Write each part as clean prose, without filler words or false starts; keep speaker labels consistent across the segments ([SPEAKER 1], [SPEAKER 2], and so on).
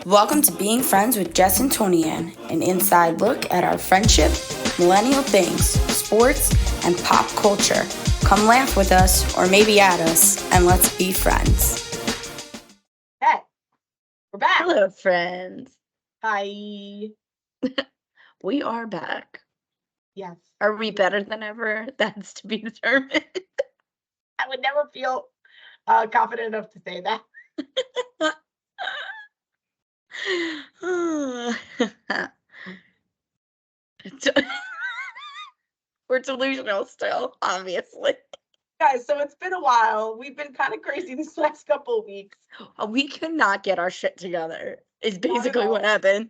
[SPEAKER 1] Welcome to Being Friends with Jess and Toni-ann, an inside look at our friendship, millennial things, sports, and pop culture. Come laugh with us, or maybe at us, and let's be friends.
[SPEAKER 2] Hey, we're back.
[SPEAKER 3] Hello, friends.
[SPEAKER 2] Hi.
[SPEAKER 3] We are back.
[SPEAKER 2] Yes.
[SPEAKER 3] Are we better than ever? That's to be determined.
[SPEAKER 2] I would never feel confident enough to say that.
[SPEAKER 3] We're delusional still, obviously.
[SPEAKER 2] Guys, so it's been a while. We've been kind of crazy these last couple of weeks.
[SPEAKER 3] We could not get our shit together, is
[SPEAKER 2] Not at
[SPEAKER 3] basically
[SPEAKER 2] all.
[SPEAKER 3] what happened.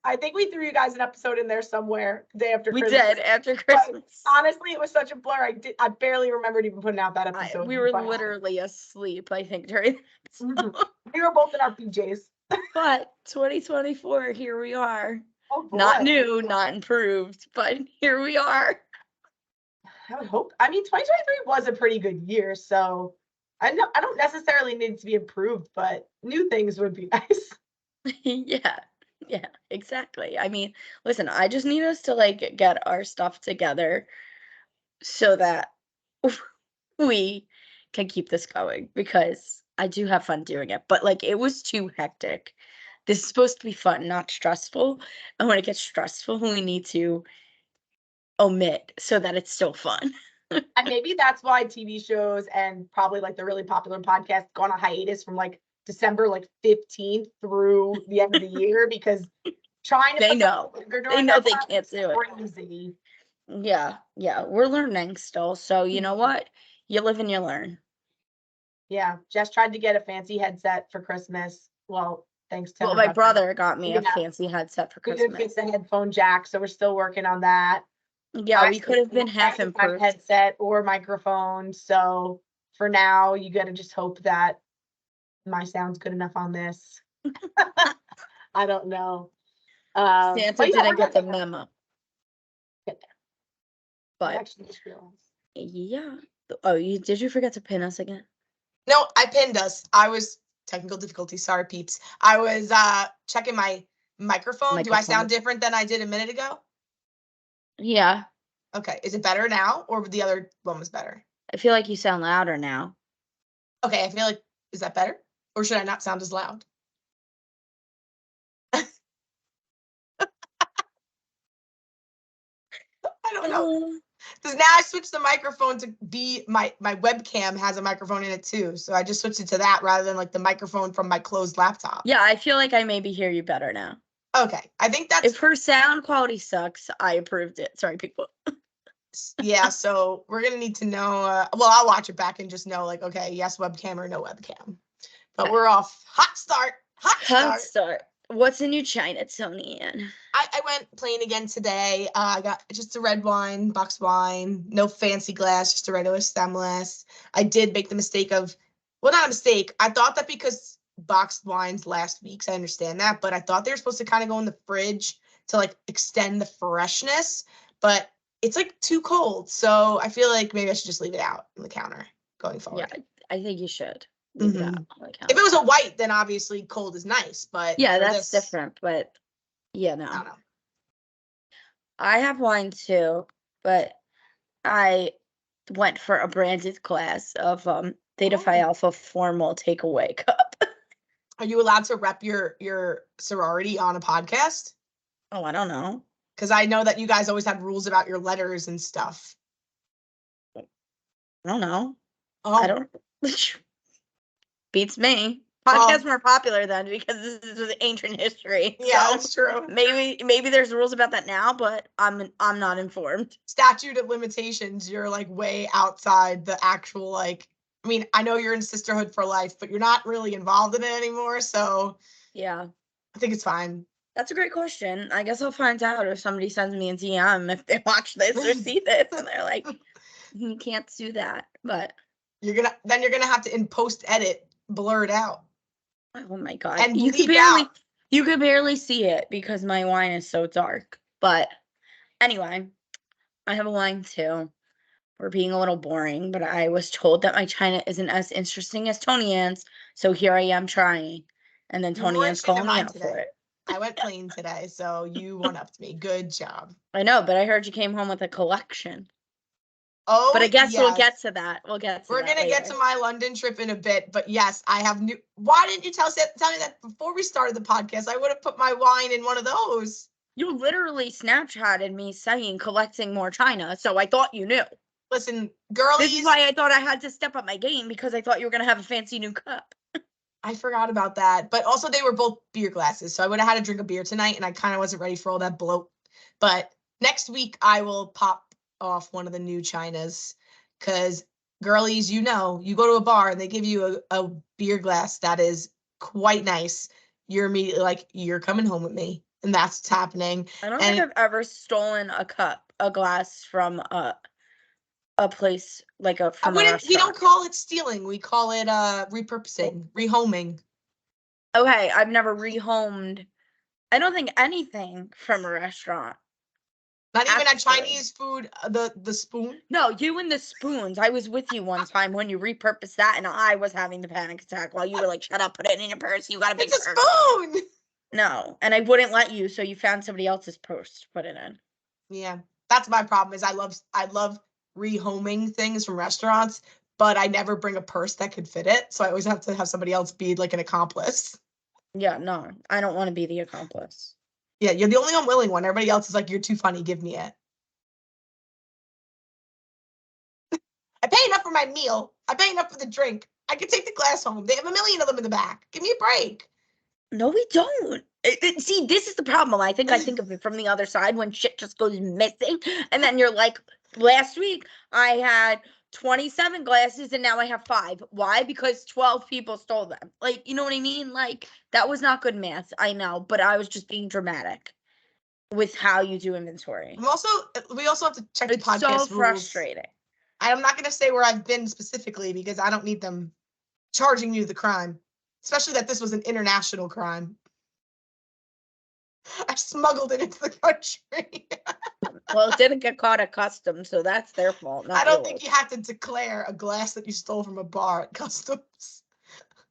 [SPEAKER 2] I think we threw you guys an episode in there somewhere the day after
[SPEAKER 3] We
[SPEAKER 2] Christmas.
[SPEAKER 3] did, after Christmas.
[SPEAKER 2] Honestly, it was such a blur. I barely remembered even putting out that episode.
[SPEAKER 3] We were literally asleep, I think, during that.
[SPEAKER 2] We were both in our PJs.
[SPEAKER 3] But 2024, here we are.
[SPEAKER 2] Oh, boy.
[SPEAKER 3] Not new, not improved, but here we are.
[SPEAKER 2] I would hope. I mean, 2023 was a pretty good year, so I don't necessarily need it to be improved, but new things would be nice.
[SPEAKER 3] Yeah, exactly. I mean, listen, I just need us to get our stuff together so that we can keep this going, because I do have fun doing it, but it was too hectic. This is supposed to be fun, not stressful. And when it gets stressful, we need to omit so that it's still fun.
[SPEAKER 2] And maybe that's why TV shows and probably the really popular podcasts go on a hiatus from December 15th through the end of the year, because trying to
[SPEAKER 3] They know they can't do it.
[SPEAKER 2] Crazy.
[SPEAKER 3] Yeah, we're learning still, so you know what? You live and you learn.
[SPEAKER 2] Yeah, Jess tried to get a fancy headset for Christmas. Well, thanks to
[SPEAKER 3] my brother got me a fancy headset for
[SPEAKER 2] we
[SPEAKER 3] Christmas.
[SPEAKER 2] didn't fix the headphone jack, so we're still working on that.
[SPEAKER 3] Yeah, we could have been half improved.
[SPEAKER 2] Headset or microphone. So for now, you got to just hope that my sound's good enough on this. I don't know.
[SPEAKER 3] Santa didn't get the memo. But
[SPEAKER 2] actually just realized.
[SPEAKER 3] Yeah. Oh, did you forget to pin us again?
[SPEAKER 4] No, I pinned us. I was technical difficulties. Sorry, peeps. I was checking my microphone. Do I sound different than I did a minute ago?
[SPEAKER 3] Yeah.
[SPEAKER 4] Okay. Is it better now, or the other one was better?
[SPEAKER 3] I feel like you sound louder now.
[SPEAKER 4] Okay. I feel like, is that better? Or should I not sound as loud? I don't know. Because now I switched the microphone to be my webcam has a microphone in it too. So I just switched it to that rather than the microphone from my closed laptop.
[SPEAKER 3] Yeah, I feel like I maybe hear you better now.
[SPEAKER 4] Okay. I think that's...
[SPEAKER 3] If her sound quality sucks, I approved it. Sorry, people.
[SPEAKER 4] Yeah, so we're going to need to know... well, I'll watch it back and just know, okay, yes, webcam or no webcam. But we're off. Hot start.
[SPEAKER 3] Hot start. What's in your China, Toni-ann?
[SPEAKER 4] I went plain again today. I got just a red wine, box wine, no fancy glass, just a regular stemless. I did make the mistake of, well, not a mistake. I thought that because boxed wines last week, so I understand that, but I thought they were supposed to kind of go in the fridge to extend the freshness, but it's too cold. So I feel like maybe I should just leave it out on the counter going forward.
[SPEAKER 3] Yeah, I think you should.
[SPEAKER 4] If it was a white, then obviously cold is nice, but
[SPEAKER 3] yeah, that's different. But yeah, no.
[SPEAKER 4] I don't know.
[SPEAKER 3] I have wine too, but I went for a branded glass of Theta Phi Alpha formal takeaway cup.
[SPEAKER 4] Are you allowed to rep your sorority on a podcast?
[SPEAKER 3] Oh, I don't know.
[SPEAKER 4] Because I know that you guys always have rules about your letters and stuff.
[SPEAKER 3] I don't know.
[SPEAKER 4] Oh.
[SPEAKER 3] I don't. Beats me. Podcasts were popular then because this is ancient history.
[SPEAKER 4] Yeah,
[SPEAKER 3] so
[SPEAKER 4] that's true.
[SPEAKER 3] Maybe there's rules about that now, but I'm not informed.
[SPEAKER 4] Statute of limitations, you're way outside the actual I mean, I know you're in Sisterhood for Life, but you're not really involved in it anymore, so
[SPEAKER 3] yeah.
[SPEAKER 4] I think it's fine.
[SPEAKER 3] That's a great question. I guess I'll find out if somebody sends me a DM if they watch this or see this and they're like, you can't do that. But
[SPEAKER 4] you're gonna have to in post edit blur it out.
[SPEAKER 3] Oh my god.
[SPEAKER 4] And
[SPEAKER 3] you could barely see it because my wine is so dark. But anyway, I have a wine too. We're being a little boring, but I was told that my China isn't as interesting as Toni-ann's, so here I am trying. And then
[SPEAKER 4] You're more
[SPEAKER 3] Toni-ann's
[SPEAKER 4] interested in
[SPEAKER 3] calling me
[SPEAKER 4] mine
[SPEAKER 3] out for
[SPEAKER 4] today.
[SPEAKER 3] it.
[SPEAKER 4] I went plain today, so you one-upped me. Good job.
[SPEAKER 3] I know, but I heard you came home with a collection.
[SPEAKER 4] Oh,
[SPEAKER 3] But I guess we'll
[SPEAKER 4] yes.
[SPEAKER 3] get to that. We'll get to
[SPEAKER 4] We're
[SPEAKER 3] that
[SPEAKER 4] gonna get
[SPEAKER 3] later.
[SPEAKER 4] to my London trip in a bit, but yes, I have new. Why didn't you tell me that before we started the podcast? I would have put my wine in one of those.
[SPEAKER 3] You literally Snapchatted me saying collecting more china, so I thought you knew.
[SPEAKER 4] Listen, girlies.
[SPEAKER 3] This is why I thought I had to step up my game, because I thought you were gonna have a fancy new cup.
[SPEAKER 4] I forgot about that, but also they were both beer glasses, so I would have had to drink a beer tonight, and I kind of wasn't ready for all that bloat. But next week I will pop off one of the new chinas, because girlies, you know, you go to a bar and they give you a beer glass that is quite nice. You're immediately like, you're coming home with me, and that's what's happening.
[SPEAKER 3] I don't
[SPEAKER 4] And
[SPEAKER 3] think I've ever stolen a glass from a place like from a
[SPEAKER 4] we
[SPEAKER 3] restaurant.
[SPEAKER 4] don't call it stealing. We call it repurposing, rehoming.
[SPEAKER 3] Okay, I've never rehomed. I don't think anything from a restaurant.
[SPEAKER 4] Not even at
[SPEAKER 3] Actually.
[SPEAKER 4] Chinese food, the spoon.
[SPEAKER 3] No, you and the spoons. I was with you one time when you repurposed that, and I was having the panic attack while you were like, "Shut up, put it in your purse. You got a big
[SPEAKER 4] It's a
[SPEAKER 3] purse."
[SPEAKER 4] spoon.
[SPEAKER 3] No, and I wouldn't let you, so you found somebody else's purse to put it in.
[SPEAKER 4] Yeah, that's my problem. Is I love rehoming things from restaurants, but I never bring a purse that could fit it. So I always have to have somebody else be like an accomplice.
[SPEAKER 3] Yeah, no, I don't want to be the accomplice.
[SPEAKER 4] Yeah, you're the only unwilling one. Everybody else is like, you're too funny. Give me it. I pay enough for my meal. I pay enough for the drink. I can take the glass home. They have a million of them in the back. Give me a break.
[SPEAKER 3] No, we don't. See, this is the problem. I think of it from the other side when shit just goes missing. And then you're like, last week I had 27 glasses and now I have 5. Why? Because 12 people stole them. Like, you know what I mean? Like, that was not good math. I know, but I was just being dramatic with how you do inventory.
[SPEAKER 4] We also have to check the
[SPEAKER 3] It's
[SPEAKER 4] podcast
[SPEAKER 3] so
[SPEAKER 4] rules.
[SPEAKER 3] frustrating.
[SPEAKER 4] I'm not going to say where I've been specifically because I don't need them charging you the crime, especially that this was an international crime. I smuggled it into the country.
[SPEAKER 3] Well, it didn't get caught at customs, so that's their fault. Not
[SPEAKER 4] I don't
[SPEAKER 3] yours.
[SPEAKER 4] think you have to declare a glass that you stole from a bar at customs.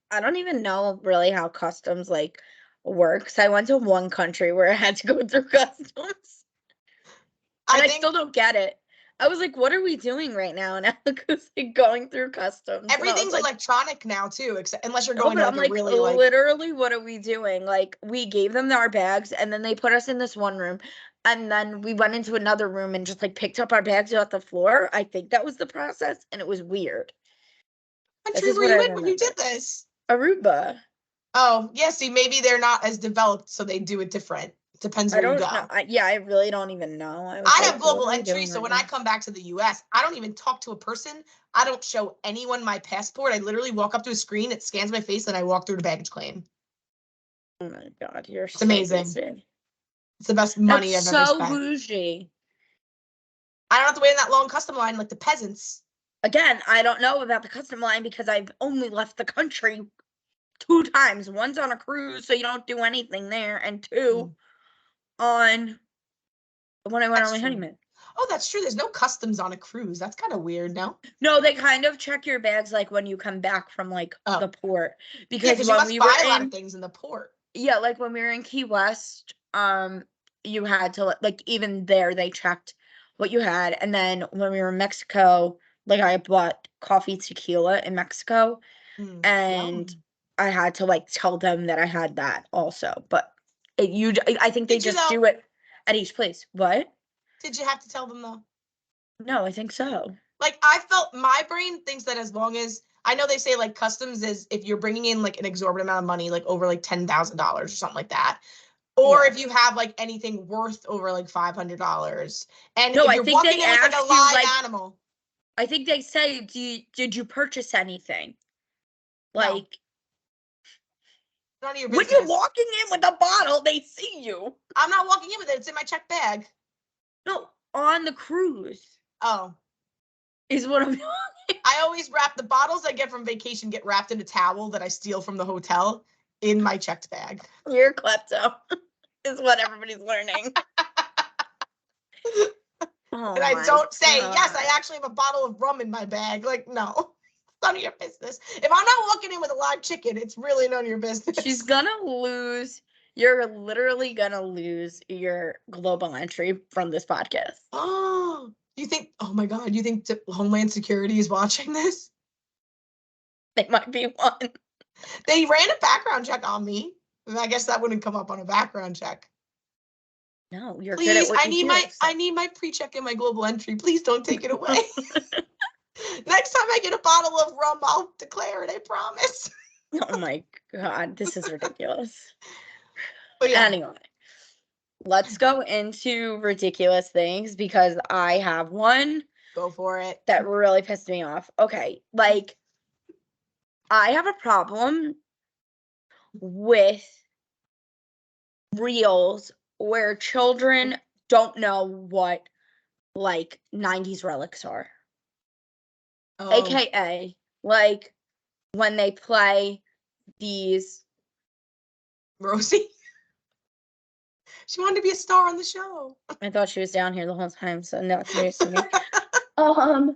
[SPEAKER 3] I don't even know really how customs like works. I went to one country where I had to go through customs. And I still don't get it. I was like, what are we doing right now? And Alec was like going through customs.
[SPEAKER 4] Everything's
[SPEAKER 3] like,
[SPEAKER 4] electronic now too, except unless you're
[SPEAKER 3] no,
[SPEAKER 4] going
[SPEAKER 3] but
[SPEAKER 4] to
[SPEAKER 3] I'm
[SPEAKER 4] like a
[SPEAKER 3] like,
[SPEAKER 4] really like
[SPEAKER 3] literally, what are we doing? Like, we gave them our bags and then they put us in this one room. And then we went into another room and just like picked up our bags off the floor. I think that was the process. And it was weird.
[SPEAKER 4] country were you in when you did this?
[SPEAKER 3] Aruba.
[SPEAKER 4] Oh, yeah, see, maybe they're not as developed, so they do it different. Depends
[SPEAKER 3] I
[SPEAKER 4] where you
[SPEAKER 3] don't
[SPEAKER 4] go.
[SPEAKER 3] know. I really don't even know.
[SPEAKER 4] I have global entry, so when I come back to the US, I don't even talk to a person. I don't show anyone my passport. I literally walk up to a screen, it scans my face, and I walk through the baggage claim.
[SPEAKER 3] Oh my God, you're
[SPEAKER 4] It's amazing.
[SPEAKER 3] bougie.
[SPEAKER 4] It's the best money
[SPEAKER 3] That's
[SPEAKER 4] I've ever
[SPEAKER 3] so
[SPEAKER 4] spent.
[SPEAKER 3] bougie.
[SPEAKER 4] I don't have to wait in that long custom line like the peasants.
[SPEAKER 3] Again, I don't know about the custom line because I've only left the country 2 times. One's on a cruise, so you don't do anything there, and 2 on when I went on my honeymoon.
[SPEAKER 4] Oh, that's true. There's no customs on a cruise. That's kind of weird, no?
[SPEAKER 3] No, they kind of check your bags like when you come back from like the port.
[SPEAKER 4] Because
[SPEAKER 3] Because
[SPEAKER 4] you
[SPEAKER 3] when
[SPEAKER 4] must
[SPEAKER 3] we
[SPEAKER 4] buy
[SPEAKER 3] were
[SPEAKER 4] a lot of things in the port.
[SPEAKER 3] Yeah, like when we were in Key West, you had to like even there they checked what you had. And then when we were in Mexico, like I bought coffee tequila in Mexico and
[SPEAKER 4] Yum.
[SPEAKER 3] I had to like tell them that I had that also. But I think they just do it at each place. What?
[SPEAKER 4] Did you have to tell them though?
[SPEAKER 3] No, I think so.
[SPEAKER 4] Like I felt my brain thinks that as long as I know they say like customs is if you're bringing in like an exorbitant amount of money, like over like $10,000 or something like that. Or if you have like anything worth over like $500. And
[SPEAKER 3] no,
[SPEAKER 4] if
[SPEAKER 3] I
[SPEAKER 4] you're
[SPEAKER 3] think
[SPEAKER 4] walking
[SPEAKER 3] they
[SPEAKER 4] in with like a
[SPEAKER 3] ask you,
[SPEAKER 4] live
[SPEAKER 3] like,
[SPEAKER 4] animal.
[SPEAKER 3] I think they say, did you purchase anything? Like,
[SPEAKER 4] none of your
[SPEAKER 3] when
[SPEAKER 4] business.
[SPEAKER 3] you're walking in with a bottle, they see you.
[SPEAKER 4] I'm not walking in with it. It's in my check bag.
[SPEAKER 3] No, on the cruise.
[SPEAKER 4] Oh.
[SPEAKER 3] Is what I'm
[SPEAKER 4] I always wrap the bottles I get from vacation get wrapped in a towel that I steal from the hotel in my checked bag.
[SPEAKER 3] You're klepto. Is what everybody's learning.
[SPEAKER 4] And I don't say, yes, I actually have a bottle of rum in my bag. Like, no. None of your business. If I'm not walking in with a live chicken, it's really none of your business.
[SPEAKER 3] She's gonna lose. You're literally gonna lose your global entry from this podcast.
[SPEAKER 4] Oh, oh my God, you think Homeland Security is watching this?
[SPEAKER 3] They might be one.
[SPEAKER 4] They ran a background check on me. I guess that wouldn't come up on a background check.
[SPEAKER 3] No, you're good
[SPEAKER 4] Please,
[SPEAKER 3] at what
[SPEAKER 4] I
[SPEAKER 3] you
[SPEAKER 4] need
[SPEAKER 3] do.
[SPEAKER 4] I need my pre-check and my global entry. Please don't take it away. Next time I get a bottle of rum, I'll declare it, I promise.
[SPEAKER 3] Oh my God, this is ridiculous.
[SPEAKER 4] But yeah.
[SPEAKER 3] Anyway, let's go into ridiculous things because I have one
[SPEAKER 4] Go for it.
[SPEAKER 3] that really pissed me off. Okay, like, I have a problem with reels where children don't know what, like, 90s relics are.
[SPEAKER 4] Oh,
[SPEAKER 3] AKA, like, when they play these.
[SPEAKER 4] Rosie. She wanted to be a star on the show.
[SPEAKER 3] I thought she was down here the whole time, so no, it's news to me.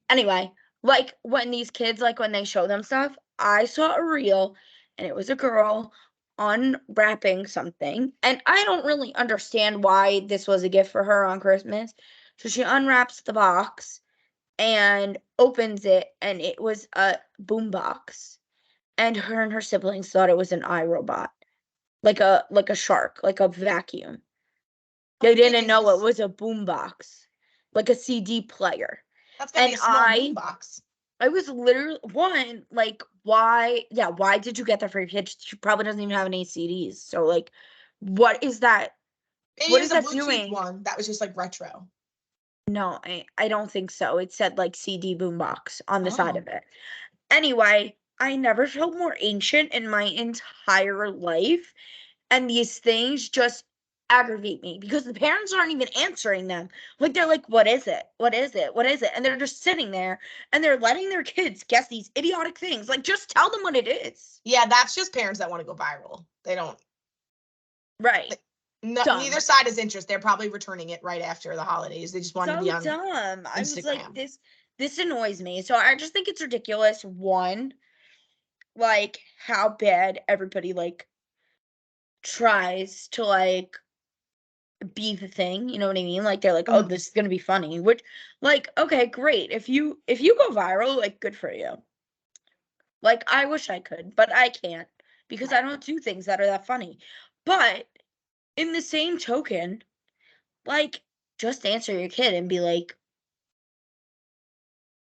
[SPEAKER 3] Anyway, like, when these kids, like, when they show them stuff, I saw a reel, and it was a girl unwrapping something, and I don't really understand why this was a gift for her on Christmas. So she unwraps the box and opens it, and it was a boombox, and her siblings thought it was an iRobot, like a shark, like a vacuum. They didn't know it was a boombox, like a CD player.
[SPEAKER 4] That's gonna be a
[SPEAKER 3] And
[SPEAKER 4] small boombox.
[SPEAKER 3] I was literally, one, like, why did you get that for your kid? She probably doesn't even have any CDs. So, like, what is that?
[SPEAKER 4] Maybe
[SPEAKER 3] What
[SPEAKER 4] it
[SPEAKER 3] is
[SPEAKER 4] was a
[SPEAKER 3] that
[SPEAKER 4] Bluetooth
[SPEAKER 3] doing?
[SPEAKER 4] one that was just like retro.
[SPEAKER 3] No, I don't think so. It said, like, CD boombox on the side
[SPEAKER 4] Oh.
[SPEAKER 3] of it. Anyway, I never felt more ancient in my entire life. And these things just aggravate me because the parents aren't even answering them. Like, they're like, what is it? What is it? What is it? And they're just sitting there and they're letting their kids guess these idiotic things. Like, just tell them what it is.
[SPEAKER 4] Yeah, that's just parents that want to go viral. They don't.
[SPEAKER 3] Right.
[SPEAKER 4] Neither side is interested. They're probably returning it right after the holidays. They just want to be on
[SPEAKER 3] dumb. I was like,
[SPEAKER 4] Instagram.
[SPEAKER 3] this annoys me. So I just think it's ridiculous. One, like, how bad everybody, like, tries to, like, be the thing, you know what I mean? Like, they're like, oh, this is gonna be funny, which, like, okay, great. If you go viral, like, good for you. Like, I wish I could, but I can't because I don't do things that are that funny. But in the same token, like, just answer your kid and be like,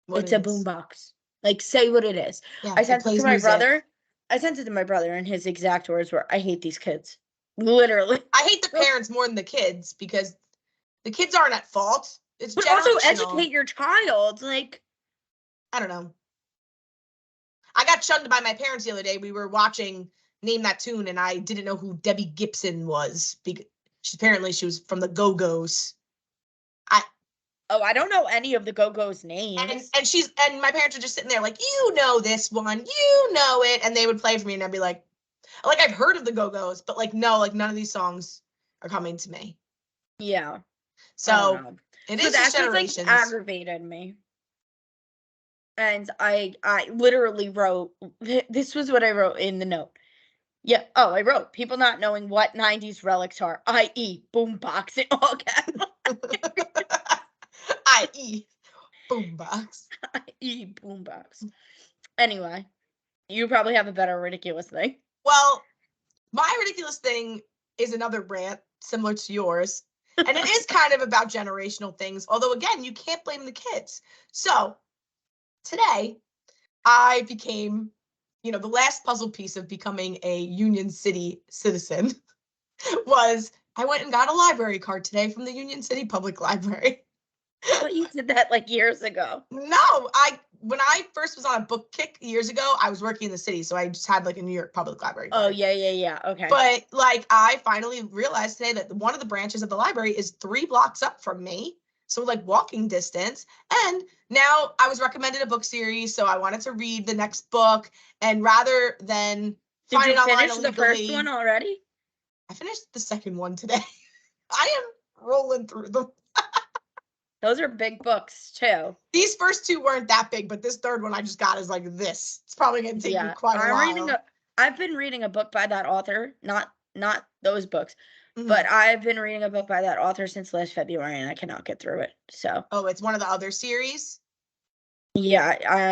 [SPEAKER 3] it's a boombox. Like, say what it is.
[SPEAKER 4] Yeah,
[SPEAKER 3] I sent it to my brother. I sent it to my brother, and his exact words were, I hate these kids. Literally.
[SPEAKER 4] I hate the parents more than the kids because the kids aren't at fault. It's
[SPEAKER 3] but also
[SPEAKER 4] generational.
[SPEAKER 3] educate your child. Like,
[SPEAKER 4] I don't know. I got shunned by my parents the other day. We were watching Name That Tune, and I didn't know who Debbie Gibson was because apparently she was from the Go-Go's.
[SPEAKER 3] I don't know any of the Go-Go's names.
[SPEAKER 4] And my parents were just sitting there like, you know this one, you know it, and they would play for me, and I'd be like I've heard of the Go-Go's, but like no, like none of these songs are coming to me.
[SPEAKER 3] Yeah.
[SPEAKER 4] So it is just generations.
[SPEAKER 3] Like, aggravated me. And I literally wrote, this was what I wrote in the note. Yeah. Oh, I wrote, people not knowing what 90s relics are, i.e. boombox in all caps.
[SPEAKER 4] I.e. boombox.
[SPEAKER 3] I.e. boombox. Anyway, you probably have a better ridiculous thing.
[SPEAKER 4] Well, my ridiculous thing is another rant similar to yours. And it is kind of about generational things. Although, again, you can't blame the kids. So today, I became, the last puzzle piece of becoming a Union City citizen was I went and got a library card today from the Union City Public Library.
[SPEAKER 3] But you did that like years ago.
[SPEAKER 4] No, when I first was on a book kick years ago, I was working in the city, so I just had like a New York Public Library card.
[SPEAKER 3] Oh, yeah. Okay.
[SPEAKER 4] But like I finally realized today that one of the branches of the library is 3 blocks up from me. So like walking distance. And now I was recommended a book series, so I wanted to read the next book. And rather than find it online illegally. Did you finish
[SPEAKER 3] the first one already?
[SPEAKER 4] I finished the second one today. I am rolling through them.
[SPEAKER 3] Those are big books too.
[SPEAKER 4] These first two weren't that big, but this third one I just got is like this. It's probably gonna take me quite a while.
[SPEAKER 3] I've been reading a book by that author, not those books,
[SPEAKER 4] Mhm.
[SPEAKER 3] but I've been reading a book by that author since last February, and I cannot get through it. So.
[SPEAKER 4] Oh, it's one of the other series.
[SPEAKER 3] Yeah,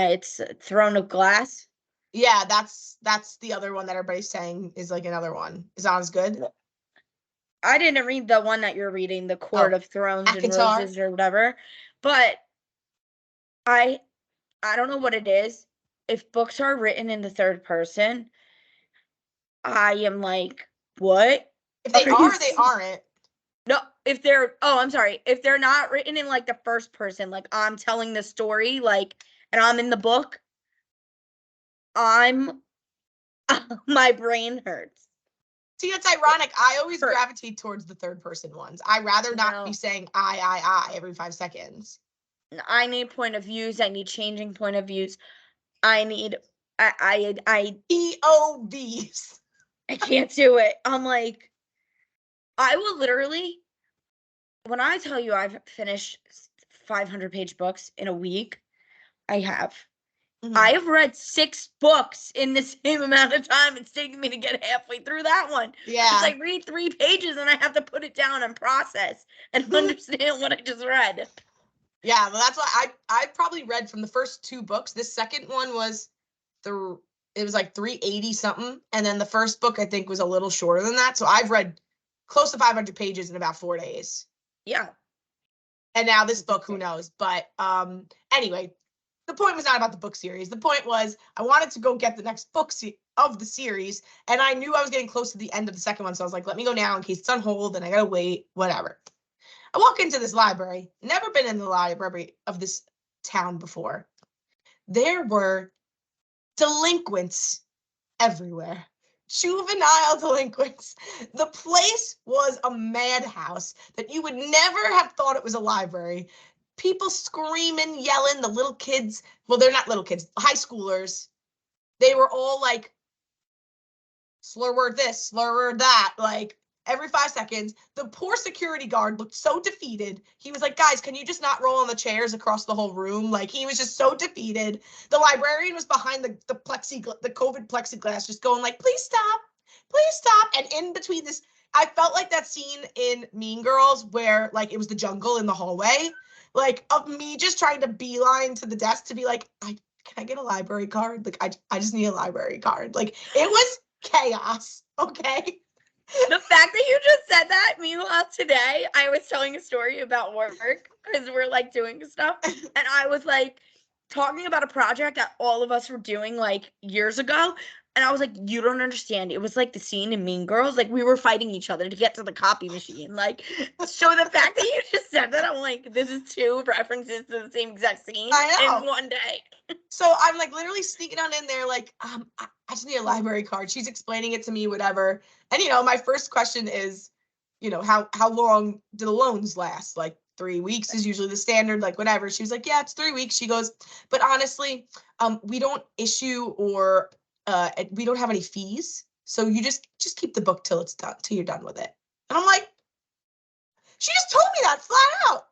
[SPEAKER 3] it's Throne of Glass.
[SPEAKER 4] Yeah, that's the other one that everybody's saying is like another one. Is not as good.
[SPEAKER 3] I didn't read the one that you're reading, the Court of Thrones and
[SPEAKER 4] Akatar.
[SPEAKER 3] Roses or whatever, but I don't know what it is. If books are written in the third person, I am like, what?
[SPEAKER 4] If they are, they aren't.
[SPEAKER 3] No, if they're, I'm sorry. If they're not written in like the first person, like I'm telling the story, like, and I'm in the book, my brain hurts.
[SPEAKER 4] See, that's ironic. I always gravitate towards the third person ones. I'd rather not be saying I every 5 seconds.
[SPEAKER 3] I need point of views. I need changing point of views. I need,
[SPEAKER 4] POVs.
[SPEAKER 3] I can't do it. I'm like, I will literally, when I tell you I've finished 500-page books in a week, I have.
[SPEAKER 4] Mhm.
[SPEAKER 3] I have read 6 books in the same amount of time. It's taking me to get halfway through that one.
[SPEAKER 4] Yeah.
[SPEAKER 3] Because I read 3 pages and I have to put it down and process and understand what I just read.
[SPEAKER 4] Yeah, well, that's why I probably read from the first 2 books. This second one was it was like 380 something, and then the first book I think was a little shorter than that. So I've read close to 500 pages in about 4 days.
[SPEAKER 3] Yeah.
[SPEAKER 4] And now this book, who knows? But anyway, the point was not about the book series. The point was I wanted to go get the next book of the series, and I knew I was getting close to the end of the second one, so I was like, let me go now in case it's on hold and I gotta wait, whatever. I walk into this library, never been in the library of this town before. There were delinquents everywhere. Juvenile delinquents. The place was a madhouse that you would never have thought it was a library. People screaming, yelling, the little kids. Well, they're not little kids, high schoolers. They were all like, slur word this, slur word that, like every 5 seconds. The poor security guard looked so defeated. He was like, guys, can you just not roll on the chairs across the whole room? Like, he was just so defeated. The librarian was behind the COVID plexiglass, just going like, please stop, please stop. And in between this, I felt like that scene in Mean Girls where like it was the jungle in the hallway, like of me just trying to beeline to the desk to be like, can I get a library card? Like, I just need a library card. Like, it was chaos, okay?
[SPEAKER 3] The fact that you just said that, meanwhile, today, I was telling a story about work because we're like doing stuff. And I was like talking about a project that all of us were doing like years ago. And I was like, you don't understand. It was like the scene in Mean Girls. Like we were fighting each other to get to the copy machine. Like, so the fact that you just said that, I'm like, this is 2 references to the same exact scene in one day.
[SPEAKER 4] So I'm like literally sneaking on in there, like, I just need a library card. She's explaining it to me, whatever. And my first question is, how long do the loans last? Like 3 weeks is usually the standard, like whatever. She was like, yeah, it's 3 weeks. She goes, but honestly, we don't issue or we don't have any fees. So you just keep the book till it's done, till you're done with it. And I'm like, she just told me that flat out.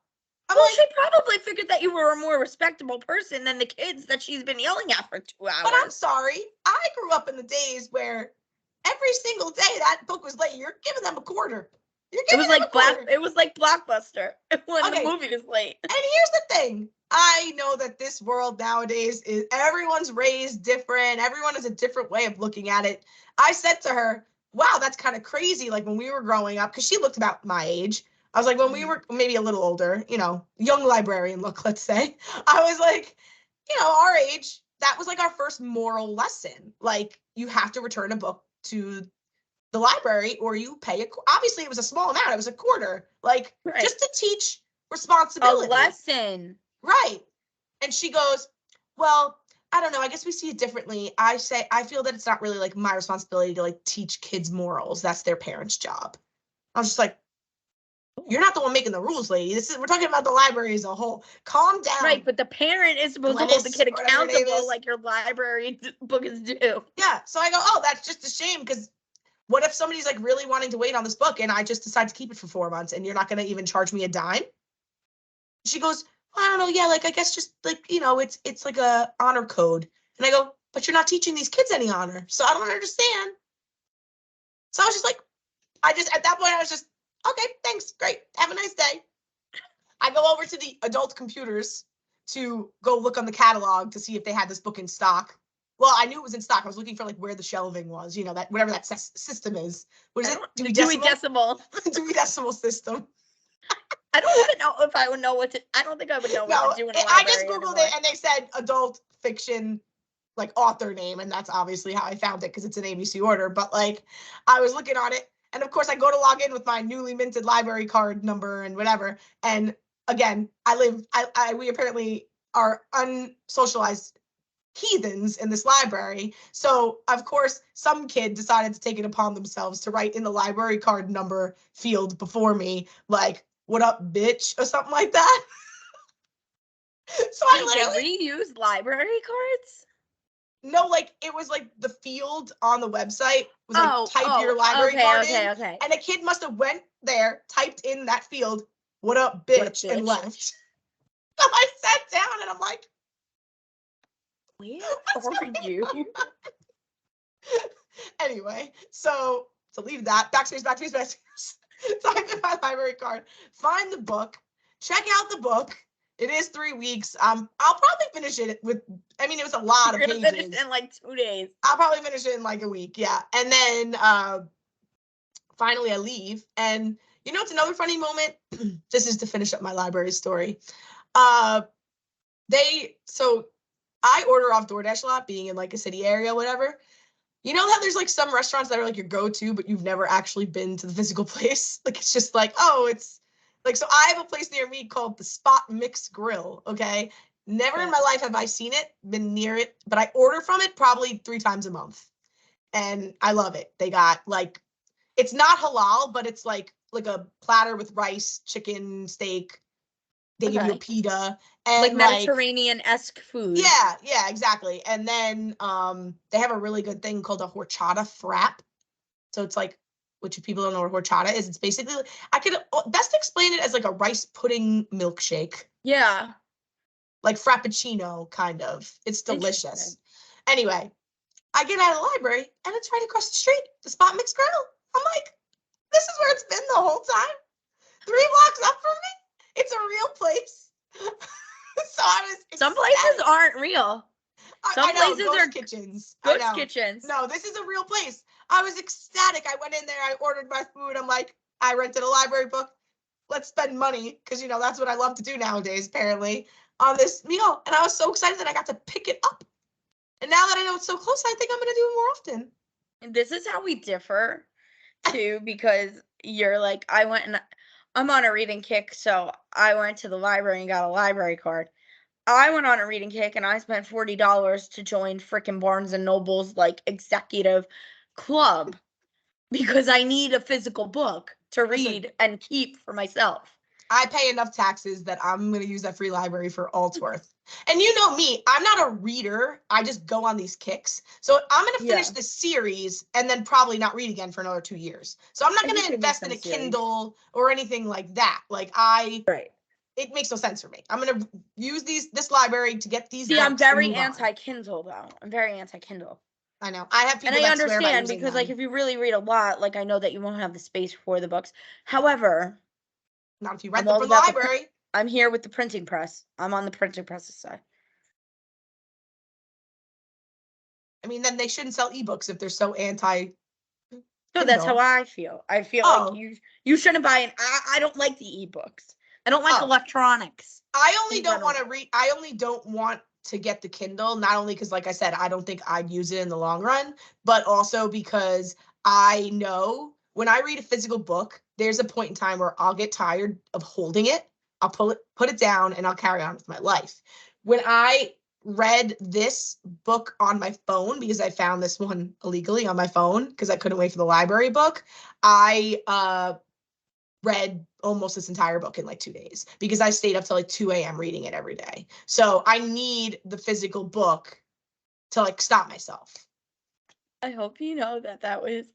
[SPEAKER 3] Well, she probably figured that you were a more respectable person than the kids that she's been yelling at for 2 hours.
[SPEAKER 4] But I'm sorry. I grew up in the days where every single day that book was late. You're giving them a quarter.
[SPEAKER 3] It was like Blockbuster when the movie was late.
[SPEAKER 4] And here's the thing. I know that this world nowadays is everyone's raised different. Everyone has a different way of looking at it. I said to her, wow, that's kind of crazy. Like when we were growing up, because she looked about my age. I was like, when we were maybe a little older, young librarian look, let's say. I was like, our age, that was like our first moral lesson. Like you have to return a book to the library or you pay obviously it was a small amount. It was a quarter, like just to teach responsibility.
[SPEAKER 3] A lesson.
[SPEAKER 4] Right. And she goes, well, I don't know. I guess we see it differently. I feel that it's not really like my responsibility to like teach kids morals. That's their parents' job. I was just like, you're not the one making the rules, lady. We're talking about the library as a whole. Calm down.
[SPEAKER 3] Right, but the parent is supposed to hold the kid accountable like your library book is due.
[SPEAKER 4] Yeah, so I go, oh, that's just a shame because what if somebody's like really wanting to wait on this book and I just decide to keep it for 4 months and you're not going to even charge me a dime? She goes, I don't know, yeah, like I guess just like, it's like a honor code. And I go, but you're not teaching these kids any honor. So I don't understand. So I was just like, at that point I was just, okay, thanks, great. Have a nice day. I go over to the adult computers to go look on the catalog to see if they had this book in stock. Well, I knew it was in stock. I was looking for like where the shelving was, that whatever that system is. What is it?
[SPEAKER 3] Dewey
[SPEAKER 4] Decimal?
[SPEAKER 3] Decimal.
[SPEAKER 4] Dewey Decimal System.
[SPEAKER 3] I don't even know if I would know what to. I don't think I would know what to do in a library.
[SPEAKER 4] I just Googled it and they said adult fiction, like author name, and that's obviously how I found it because it's an ABC order. But like, I was looking on it, and of course I go to log in with my newly minted library card number and whatever. And again, we apparently are unsocialized heathens in this library. So of course, some kid decided to take it upon themselves to write in the library card number field before me, like, what up, bitch, or something like that. So I literally
[SPEAKER 3] reuse library cards.
[SPEAKER 4] No, like it was like the field on the website was like type your library card in.
[SPEAKER 3] Okay.
[SPEAKER 4] And a kid must have went there, typed in that field, what up, bitch, and left. So I sat down and I'm like,
[SPEAKER 3] where are you?
[SPEAKER 4] Anyway, so to leave that, backspace. Type in my library card, find the book, check out the book. It is 3 weeks. I'll probably finish it it was a lot of pages.
[SPEAKER 3] Finish it in like 2 days.
[SPEAKER 4] I'll probably finish it in like a week, yeah. And then finally I leave. And it's another funny moment. This is to finish up my library story. So I order off DoorDash a lot, being in like a city area, whatever. You know how there's like some restaurants that are like your go-to, but you've never actually been to the physical place? Like it's just like, oh, it's like, so I have a place near me called the Spot Mix Grill, okay? Never in my life have I seen it, been near it, but I order from it probably 3 times a month. And I love it. They got like, it's not halal, but it's like a platter with rice, chicken, steak. They give you a pita. And
[SPEAKER 3] like Mediterranean-esque food.
[SPEAKER 4] Yeah, exactly. And then they have a really good thing called a horchata frap. So it's like, which if people don't know what horchata is, it's basically, I could best explain it as like a rice pudding milkshake.
[SPEAKER 3] Yeah.
[SPEAKER 4] Like frappuccino, kind of. It's delicious. Anyway, I get out of the library and it's right across the street, the Spot Mix Grill. I'm like, this is where it's been the whole time. 3 blocks up from me. It's a real place. So I was ecstatic.
[SPEAKER 3] Some places aren't real.
[SPEAKER 4] Some places are kitchens.
[SPEAKER 3] Ghost kitchens.
[SPEAKER 4] No, this is a real place. I was ecstatic. I went in there. I ordered my food. I'm like, I rented a library book. Let's spend money because, that's what I love to do nowadays, apparently, on this meal. And I was so excited that I got to pick it up. And now that I know it's so close, I think I'm going to do it more often.
[SPEAKER 3] And this is how we differ, too, because you're like, I'm on a reading kick, so I went to the library and got a library card. I went on a reading kick and I spent $40 to join frickin' Barnes & Noble's like executive club because I need a physical book to read and keep for myself.
[SPEAKER 4] I pay enough taxes that I'm going to use that free library for all it's worth. And you know me, I'm not a reader. I just go on these kicks. So I'm going to finish the series and then probably not read again for another 2 years. So I'm not going to invest in a Kindle or anything like that. Like it makes no sense for me. I'm going to use this library to get these books.
[SPEAKER 3] I'm very anti-Kindle though. I'm very anti-Kindle.
[SPEAKER 4] I know. I have people
[SPEAKER 3] and
[SPEAKER 4] I
[SPEAKER 3] understand because like if you really read a lot, like I know that you won't have the space for the books. However,
[SPEAKER 4] not if you rent them from the library.
[SPEAKER 3] I'm here with the printing press. I'm on the printing press's side.
[SPEAKER 4] I mean, then they shouldn't sell ebooks if they're so anti.
[SPEAKER 3] No, that's how I feel. I feel like you shouldn't buy it. I don't like the ebooks. I don't like electronics.
[SPEAKER 4] I only don't want to read. I only don't want to get the Kindle, not only because, like I said, I don't think I'd use it in the long run, but also because I know when I read a physical book, there's a point in time where I'll get tired of holding it. I'll put it down and I'll carry on with my life. When I read this book on my phone, because I found this one illegally on my phone because I couldn't wait for the library book, I read almost this entire book in like 2 days because I stayed up till like 2 a.m. reading it every day. So I need the physical book to like stop myself.
[SPEAKER 3] I hope you know that was,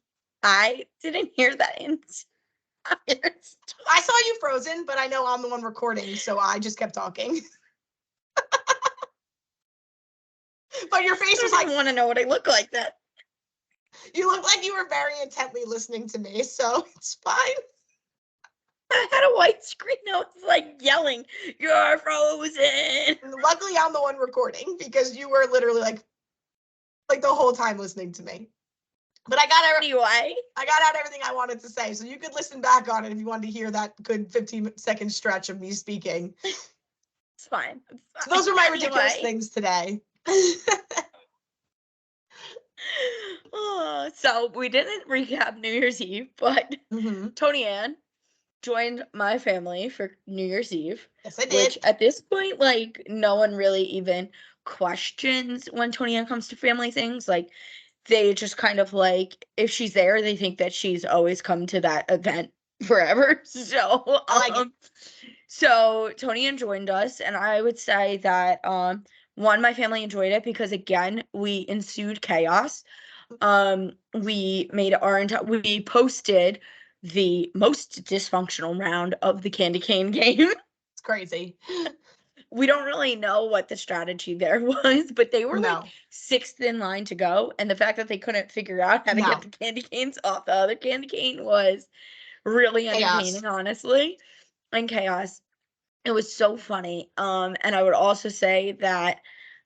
[SPEAKER 3] I didn't hear that.
[SPEAKER 4] I saw you frozen, but I know I'm the one recording, so I just kept talking. But your face was
[SPEAKER 3] I
[SPEAKER 4] like,
[SPEAKER 3] don't want to know what I look like then.
[SPEAKER 4] you looked like you were very intently listening to me, so it's fine.
[SPEAKER 3] I had a white screen. I was like yelling, "You're frozen!"
[SPEAKER 4] And luckily, I'm the one recording because you were literally like the whole time listening to me. But I got
[SPEAKER 3] Anyway,
[SPEAKER 4] out everything I wanted to say, so you could listen back on it if you wanted to hear that good 15-second stretch of me speaking.
[SPEAKER 3] it's fine. It's fine.
[SPEAKER 4] So those were my ridiculous
[SPEAKER 3] Anyway.
[SPEAKER 4] things today.
[SPEAKER 3] So we didn't recap New Year's Eve, but
[SPEAKER 4] Mm-hmm.
[SPEAKER 3] Toni-ann joined my family for New Year's Eve.
[SPEAKER 4] Yes, I did.
[SPEAKER 3] Which at this point, like, no one really even questions when Toni-ann comes to family things. Like, they just kind of like, if she's there, they think that she's always come to that event forever. So,
[SPEAKER 4] I like it.
[SPEAKER 3] So Toni-ann joined us, and I would say that one, my family enjoyed it because again, we ensued chaos. We made we posted the most dysfunctional round of the candy cane game.
[SPEAKER 4] It's crazy.
[SPEAKER 3] We don't really know what the strategy there was, but they were like
[SPEAKER 4] No.
[SPEAKER 3] 6th in line to go, and the fact that they couldn't figure out how to
[SPEAKER 4] No.
[SPEAKER 3] get the candy canes off the other candy cane was really
[SPEAKER 4] Chaos.
[SPEAKER 3] entertaining, honestly, and chaos. It was so funny. And I would also say that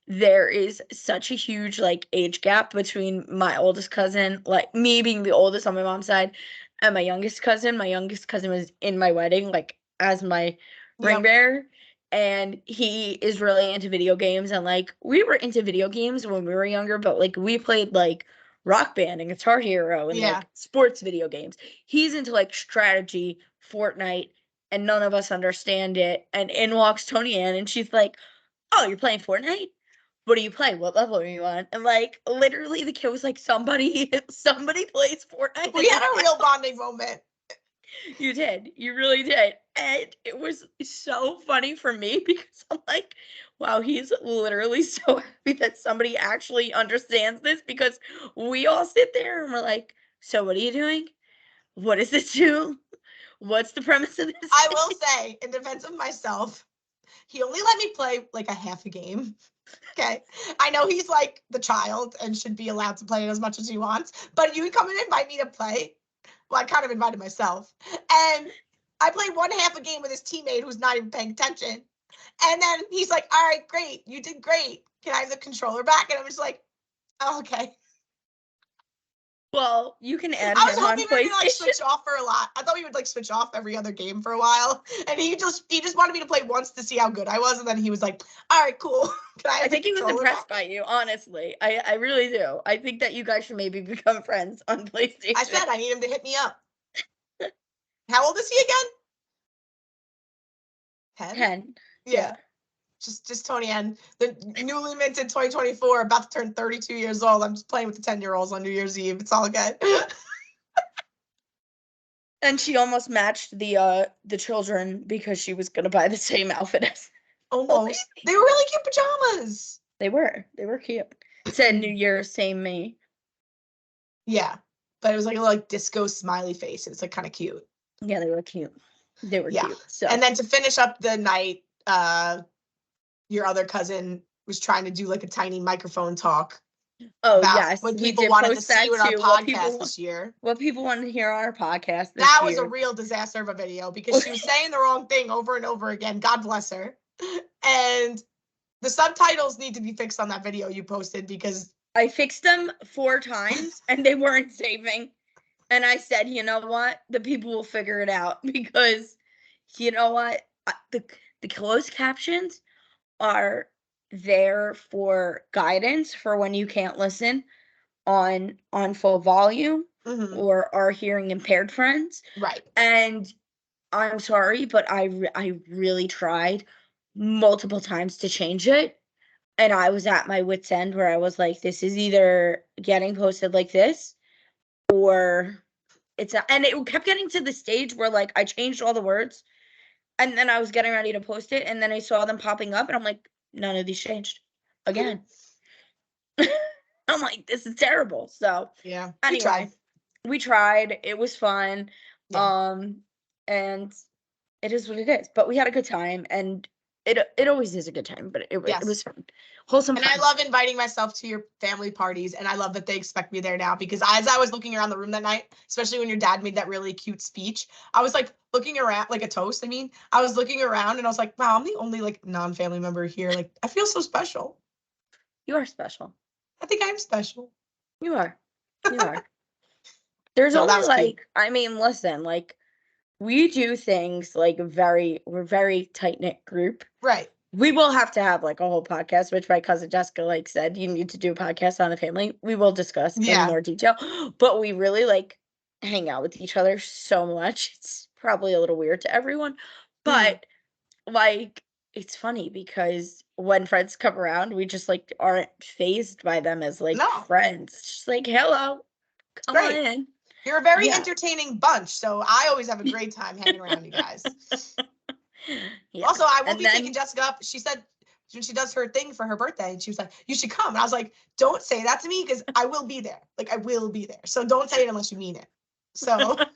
[SPEAKER 3] there is such a huge like age gap between my oldest cousin, like me being the oldest on my mom's side, and my youngest cousin. My youngest cousin was in my wedding, like as my ring
[SPEAKER 4] Yep.
[SPEAKER 3] bearer. And he is really into video games, and like we were into video games when we were younger, but like we played like Rock Band and Guitar Hero and
[SPEAKER 4] Yeah.
[SPEAKER 3] like sports video games. He's into like strategy, Fortnite, and none of us understand it. And in walks Toni-ann, and she's like, "Oh, you're playing Fortnite? What are you playing? What level are you on?" And like literally the kid was like, somebody plays Fortnite.
[SPEAKER 4] We had a real bonding moment.
[SPEAKER 3] You did. You really did. And it was so funny for me because I'm like, wow, he's literally so happy that somebody actually understands this, because we all sit there and we're like, so what are you doing? What does this do? What's the premise of this?
[SPEAKER 4] I will say, in defense of myself, he only let me play like a half a game. Okay. I know he's like the child and should be allowed to play it as much as he wants, but you come and invite me to play. Well, I kind of invited myself. And I played one half a game with his teammate who's not even paying attention. And then he's like, all right, great. You did great. Can I have the controller back? And I was like, oh, okay.
[SPEAKER 3] Well, you can add
[SPEAKER 4] I was
[SPEAKER 3] him on
[SPEAKER 4] hoping we were gonna like
[SPEAKER 3] PlayStation.
[SPEAKER 4] switch off for a lot. I thought we would like switch off every other game for a while. And he just wanted me to play once to see how good I was. And then he was like, all right, cool. Can I have
[SPEAKER 3] I
[SPEAKER 4] the
[SPEAKER 3] think he was
[SPEAKER 4] controller
[SPEAKER 3] impressed
[SPEAKER 4] back?
[SPEAKER 3] by you, honestly. I really do. I think that you guys should maybe become friends on PlayStation.
[SPEAKER 4] I said I need him to hit me up. How old is he again? 10?
[SPEAKER 3] 10.
[SPEAKER 4] Yeah. Just Toni-ann, the newly minted 2024, about to turn 32 years old. I'm just playing with the 10-year-olds on New Year's Eve. It's all good.
[SPEAKER 3] And she almost matched the children because she was gonna buy the same outfit as.
[SPEAKER 4] Almost. They were really cute pajamas.
[SPEAKER 3] They were cute. It said New Year, same me.
[SPEAKER 4] Yeah. But it was like a little like disco smiley face. It's like kind of cute.
[SPEAKER 3] Yeah, they were cute. They were cute. So
[SPEAKER 4] And then to finish up the night, your other cousin was trying to do like a tiny microphone talk. About
[SPEAKER 3] yes,
[SPEAKER 4] what
[SPEAKER 3] we
[SPEAKER 4] people
[SPEAKER 3] did
[SPEAKER 4] wanted to
[SPEAKER 3] post
[SPEAKER 4] see
[SPEAKER 3] that
[SPEAKER 4] in our
[SPEAKER 3] too.
[SPEAKER 4] podcast this year.
[SPEAKER 3] What people wanted to hear on our podcast this
[SPEAKER 4] That
[SPEAKER 3] year.
[SPEAKER 4] was a real disaster of a video because she was saying the wrong thing over and over again. God bless her. And the subtitles need to be fixed on that video you posted because
[SPEAKER 3] I fixed them 4 times and they weren't saving. And I said, you know what? The people will figure it out, because you know what? The closed captions are there for guidance for when you can't listen on full volume or are hearing impaired friends.
[SPEAKER 4] Right.
[SPEAKER 3] And I'm sorry, but I really tried multiple times to change it. And I was at my wit's end where I was like, this is either getting posted like this or and it kept getting to the stage where like I changed all the words and then I was getting ready to post it and then I saw them popping up and I'm like, none of these changed again. I'm like, this is terrible. So
[SPEAKER 4] yeah,
[SPEAKER 3] anyway, we tried. It was fun.
[SPEAKER 4] Yeah.
[SPEAKER 3] and it is what it is. But we had a good time, and it always is a good time. But it
[SPEAKER 4] Yes.
[SPEAKER 3] was fun, wholesome.
[SPEAKER 4] And
[SPEAKER 3] fun.
[SPEAKER 4] I love inviting myself to your family parties, and I love that they expect me there now, because as I was looking around the room that night, especially when your dad made that really cute speech, I was like looking around, like a toast. I was looking around and I was like, wow, I'm the only like non-family member here. Like, I feel so special.
[SPEAKER 3] You are special.
[SPEAKER 4] I think I'm special.
[SPEAKER 3] You are. You are. There's
[SPEAKER 4] No, that
[SPEAKER 3] only
[SPEAKER 4] was cute.
[SPEAKER 3] like, I mean, listen, like we do things like we're very tight-knit group.
[SPEAKER 4] Right.
[SPEAKER 3] We will have to have like a whole podcast, which my cousin Jessica like said, you need to do a podcast on the family. We will discuss
[SPEAKER 4] Yeah.
[SPEAKER 3] in more detail, but we really like hang out with each other so much. It's probably a little weird to everyone, but like it's funny because when friends come around, we just like aren't phased by them as like
[SPEAKER 4] No.
[SPEAKER 3] friends. It's just like, hello, come on
[SPEAKER 4] Great.
[SPEAKER 3] in.
[SPEAKER 4] You're a very
[SPEAKER 3] Yeah.
[SPEAKER 4] entertaining bunch, so I always have a great time hanging around you guys.
[SPEAKER 3] Yeah.
[SPEAKER 4] Also, I will
[SPEAKER 3] And
[SPEAKER 4] be
[SPEAKER 3] then-
[SPEAKER 4] taking Jessica up. She said when she does her thing for her birthday, and she was like, you should come. And I was like, don't say that to me, because I will be there. Like, I will be there. So don't say it unless you mean it. So like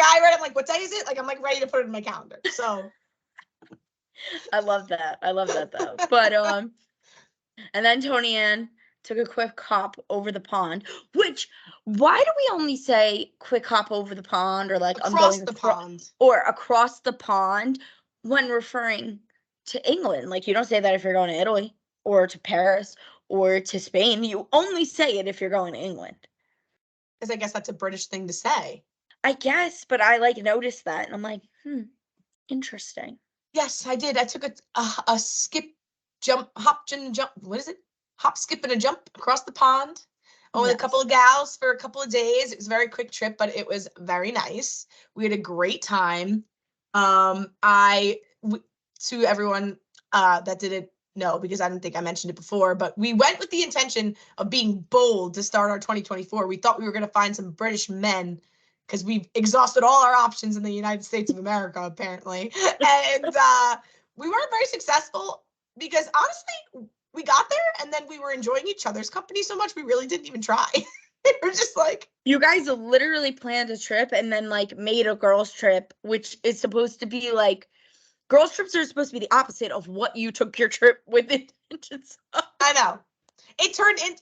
[SPEAKER 4] I read it, like, what day is it? Like, I'm like ready to put it in my calendar. So
[SPEAKER 3] I love that. I love that though. But and then Toni-ann took a quick hop over the pond, which why do we only say quick hop over the pond, or like I'm
[SPEAKER 4] across
[SPEAKER 3] going
[SPEAKER 4] the pond.
[SPEAKER 3] or across the pond when referring to England? Like you don't say that if you're going to Italy or to Paris or to Spain. You only say it if you're going to England.
[SPEAKER 4] Because I guess that's a British thing to say.
[SPEAKER 3] I guess, but I like noticed that and I'm like, interesting.
[SPEAKER 4] Yes, I did. I took a skip, jump, hop, and jump. What is it? Hop, skip, and a jump across the pond. With a couple of gals for a couple of days. It was a very quick trip, but it was very nice. We had a great time. To everyone that didn't know, because I didn't think I mentioned it before, but we went with the intention of being bold to start our 2024. We thought we were going to find some British men, because we've exhausted all our options in the United States of America, apparently. And we weren't very successful, because honestly, we got there and then we were enjoying each other's company so much, we really didn't even try. We were just like,
[SPEAKER 3] you guys literally planned a trip and then like made a girls trip, which is supposed to be like, girls trips are supposed to be the opposite of what you took your trip with intentions of.
[SPEAKER 4] I know. It turned in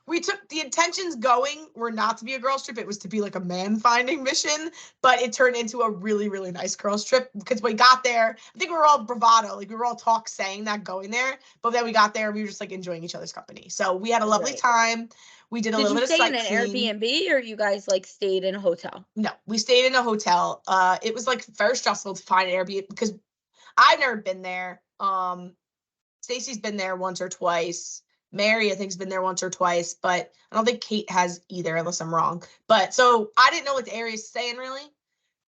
[SPEAKER 4] we took the intentions going were not to be a girls trip. It was to be like a man finding mission, but it turned into a really, really nice girls trip, because we got there. I think we were all bravado. Like we were all saying that going there, but then we got there, we were just like enjoying each other's company. So we had a lovely time. We did a little bit of sightseeing.
[SPEAKER 3] Did you stay in an Airbnb or you guys like stayed in a hotel?
[SPEAKER 4] No, we stayed in a hotel. It was like very stressful to find an Airbnb, because I've never been there. Stacy's been there once or twice. Mary, I think, has been there once or twice, but I don't think Kate has either, unless I'm wrong. But so I didn't know what the areas to stay in really.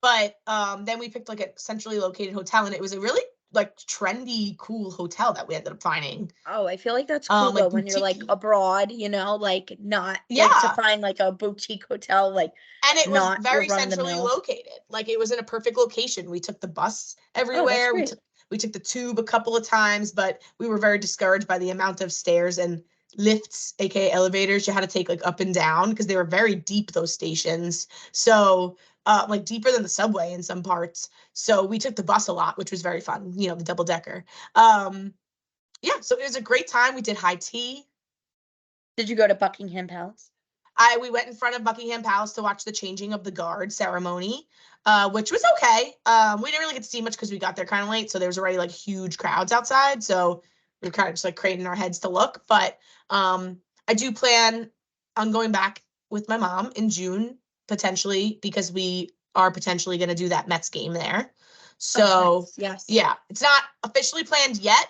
[SPEAKER 4] But then we picked like a centrally located hotel, and it was a really like trendy, cool hotel that we ended up finding.
[SPEAKER 3] Oh, I feel like that's cool
[SPEAKER 4] like
[SPEAKER 3] though when you're like
[SPEAKER 4] boutique-y.
[SPEAKER 3] abroad, you know, like not
[SPEAKER 4] Yeah.
[SPEAKER 3] like to find like a boutique hotel, like
[SPEAKER 4] And it was
[SPEAKER 3] not your
[SPEAKER 4] very centrally
[SPEAKER 3] run-of-the-mill.
[SPEAKER 4] located. Like it was in a perfect location. We took the bus
[SPEAKER 3] Oh, that's
[SPEAKER 4] everywhere.
[SPEAKER 3] great.
[SPEAKER 4] We took the tube a couple of times, but we were very discouraged by the amount of stairs and lifts, aka elevators, you had to take like up and down, because they were very deep, those stations. So like deeper than the subway in some parts. So we took the bus a lot, which was very fun, you know, the double decker. Yeah, so it was a great time. We did high tea.
[SPEAKER 3] Did you go to Buckingham Palace?
[SPEAKER 4] We went in front of Buckingham Palace to watch the changing of the guard ceremony, which was okay. We didn't really get to see much because we got there kind of late, so there was already like huge crowds outside. So we were kind of just like craning our heads to look. But I do plan on going back with my mom in June, potentially, because we are potentially going to do that Mets game there. So
[SPEAKER 3] Oh, nice. Yes.
[SPEAKER 4] yeah, it's not officially planned yet.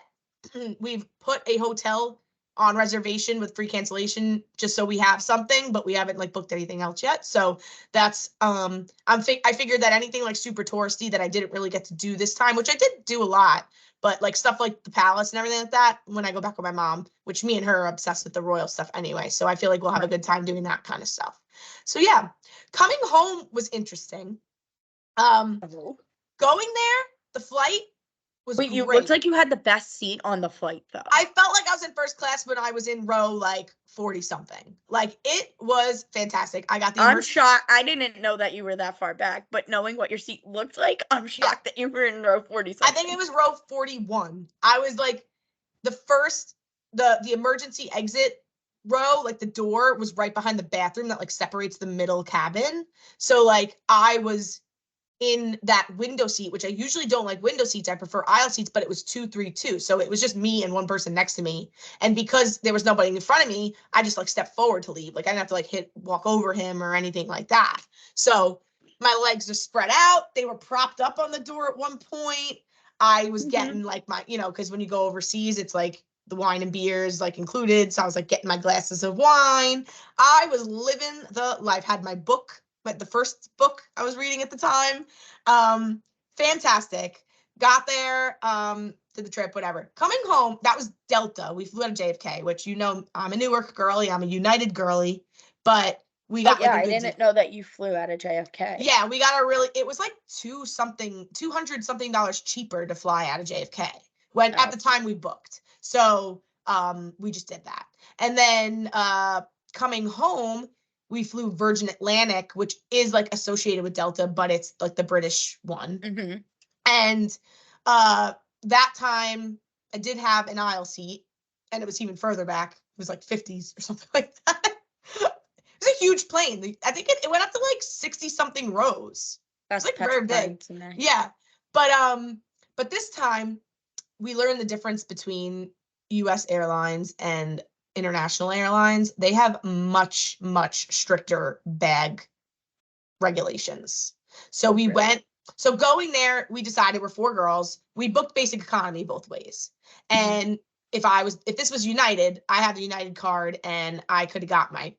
[SPEAKER 4] We've put a hotel on reservation with free cancellation just so we have something, but we haven't like booked anything else yet. So that's I figured that anything like super touristy that I didn't really get to do this time, which I did do a lot, but like stuff like the palace and everything like that, when I go back with my mom, which me and her are obsessed with the royal stuff anyway. So I feel like we'll have a good time doing that kind of stuff. So yeah, coming home was interesting.
[SPEAKER 3] Oh.
[SPEAKER 4] Going there, the flight was
[SPEAKER 3] Wait, you
[SPEAKER 4] great.
[SPEAKER 3] looked like you had the best seat on the flight, though.
[SPEAKER 4] I felt like I was in first class when I was in row like 40 something. Like it was fantastic. I got the
[SPEAKER 3] I'm shocked. I didn't know that you were that far back, but knowing what your seat looked like, I'm shocked that you were in row 40 something.
[SPEAKER 4] I think it was row 41. I was like the first, the emergency exit row, like the door was right behind the bathroom that like separates the middle cabin. So like I was in that window seat, which I usually don't like window seats. I prefer aisle seats, but it was 232. So it was just me and one person next to me. And because there was nobody in front of me, I just like stepped forward to leave. Like I didn't have to like walk over him or anything like that. So my legs just spread out. They were propped up on the door at one point. I was getting like my, because when you go overseas, it's like the wine and beers like included. So I was like getting my glasses of wine. I was living the life, had my book, but the first book I was reading at the time. Fantastic. Got there, did the trip, whatever. Coming home, that was Delta. We flew out of JFK, which I'm a Newark girly, I'm a United girly, but we got
[SPEAKER 3] I didn't know that you flew out of JFK.
[SPEAKER 4] Yeah, we got it was like $200 something cheaper to fly out of JFK when at the time we booked. So we just did that. And then coming home, we flew Virgin Atlantic, which is like associated with Delta, but it's like the British one. Mm-hmm. And that time I did have an aisle seat, and it was even further back. It was like 50s or something like that. It was a huge plane. I think it went up to like 60 something rows. That's like very big. Yeah. But this time we learned the difference between US airlines and international airlines. They have much, much stricter bag regulations. So we went, so going there, we decided we're 4 girls. We booked basic economy both ways. And if this was United, I had the United card and I could have got my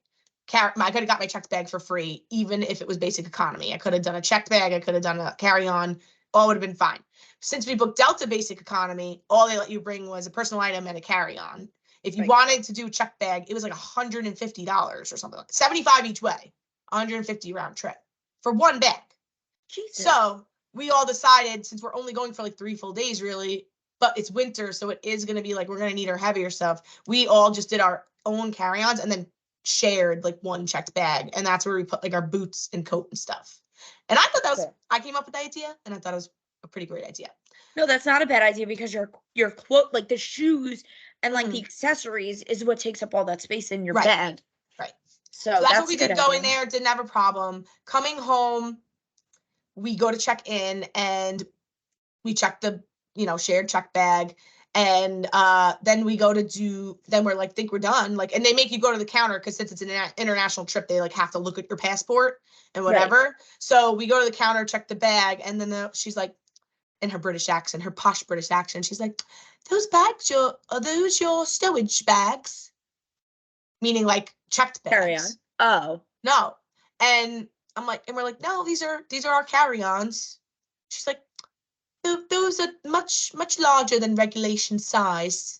[SPEAKER 4] checked bag for free, even if it was basic economy. I could have done a checked bag. I could have done a carry-on. All would have been fine. Since we booked Delta basic economy, all they let you bring was a personal item and a carry-on. If you wanted to do a checked bag, it was like $150 or something like that. $75 each way, $150 round trip for one bag. Jesus. So we all decided, since we're only going for like 3 full days really, but it's winter, so it is going to be like we're going to need our heavier stuff. We all just did our own carry-ons and then shared like one checked bag, and that's where we put like our boots and coat and stuff. And I thought that was I came up with the idea, and I thought it was a pretty great idea.
[SPEAKER 3] No, that's not a bad idea, because your quote, like the shoes and like the accessories is what takes up all that space in your bag.
[SPEAKER 4] Right.
[SPEAKER 3] So
[SPEAKER 4] that's what we did going there. Didn't have a problem. Coming home, we go to check in and we check the shared check bag. And then we go to then we're like, think we're done. Like, and they make you go to the counter because since it's an international trip, they like have to look at your passport and whatever. Right. So we go to the counter, check the bag, and then she's like, in her British accent, her posh British accent, she's like, those bags, are those your stowage bags? Meaning like checked bags.
[SPEAKER 3] Carry on. Oh.
[SPEAKER 4] No. And I'm like, and we're like, no, these are our carry-ons. She's like, those are much, much larger than regulation size.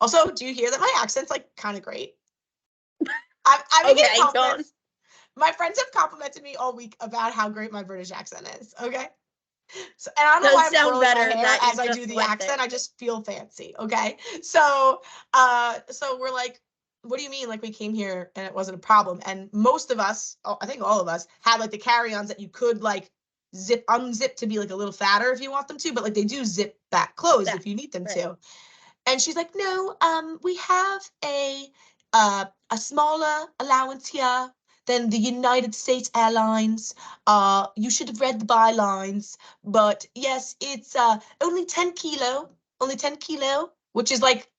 [SPEAKER 4] Also, do you hear that my accent's like kind of great? I'm getting compliments. My friends have complimented me all week about how great my British accent is. Okay. So, and I don't know why I'm curling my hair as I do the accent. I just feel fancy. Okay. So we're like, what do you mean? Like we came here and it wasn't a problem. And most of us, I think all of us, had like the carry-ons that you could like unzip to be like a little fatter if you want them to, but like they do zip back closed if you need them to. And she's like, no, we have a smaller allowance here than the United States Airlines. You should have read the bylines, but yes, it's only 10 kilo, which is like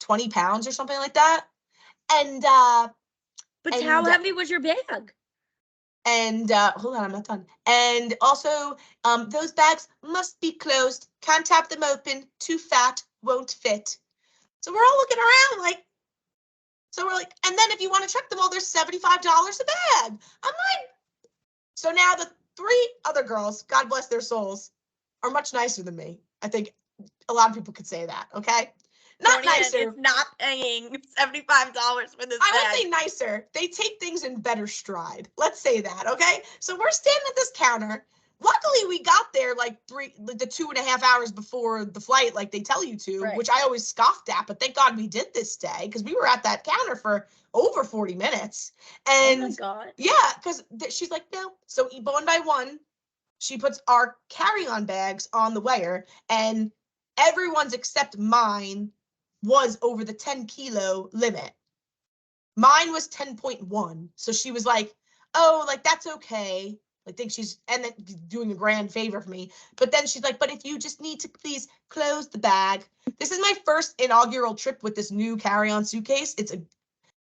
[SPEAKER 4] 20 pounds or something like that. And
[SPEAKER 3] but how heavy was your bag?
[SPEAKER 4] And hold on, I'm not done. And also, those bags must be closed. Can't have them open. Too fat, won't fit. So we're all looking around like, and then if you want to check them all, there's $75 a bag. I'm like, so now the 3 other girls, God bless their souls, are much nicer than me. I think a lot of people could say that, okay? Not nicer.
[SPEAKER 3] Is not paying $75 for this bag.
[SPEAKER 4] I would say nicer. They take things in better stride. Let's say that, okay? So we're standing at this counter. Luckily, we got there like the 2.5 hours before the flight, like they tell you to,
[SPEAKER 3] Right.
[SPEAKER 4] which I always scoffed at. But thank God we did this day because we were at that counter for over 40 minutes. And
[SPEAKER 3] oh my God.
[SPEAKER 4] yeah, because she's like, no. So one by one, she puts our carry-on bags on the weigher, and everyone's except mine was over the 10-kilo limit. Mine was 10.1. So she was like, oh, like that's okay. I think she's and then doing a grand favor for me. But then she's like, but if you just need to please close the bag. This is my first inaugural trip with this new carry-on suitcase. It's a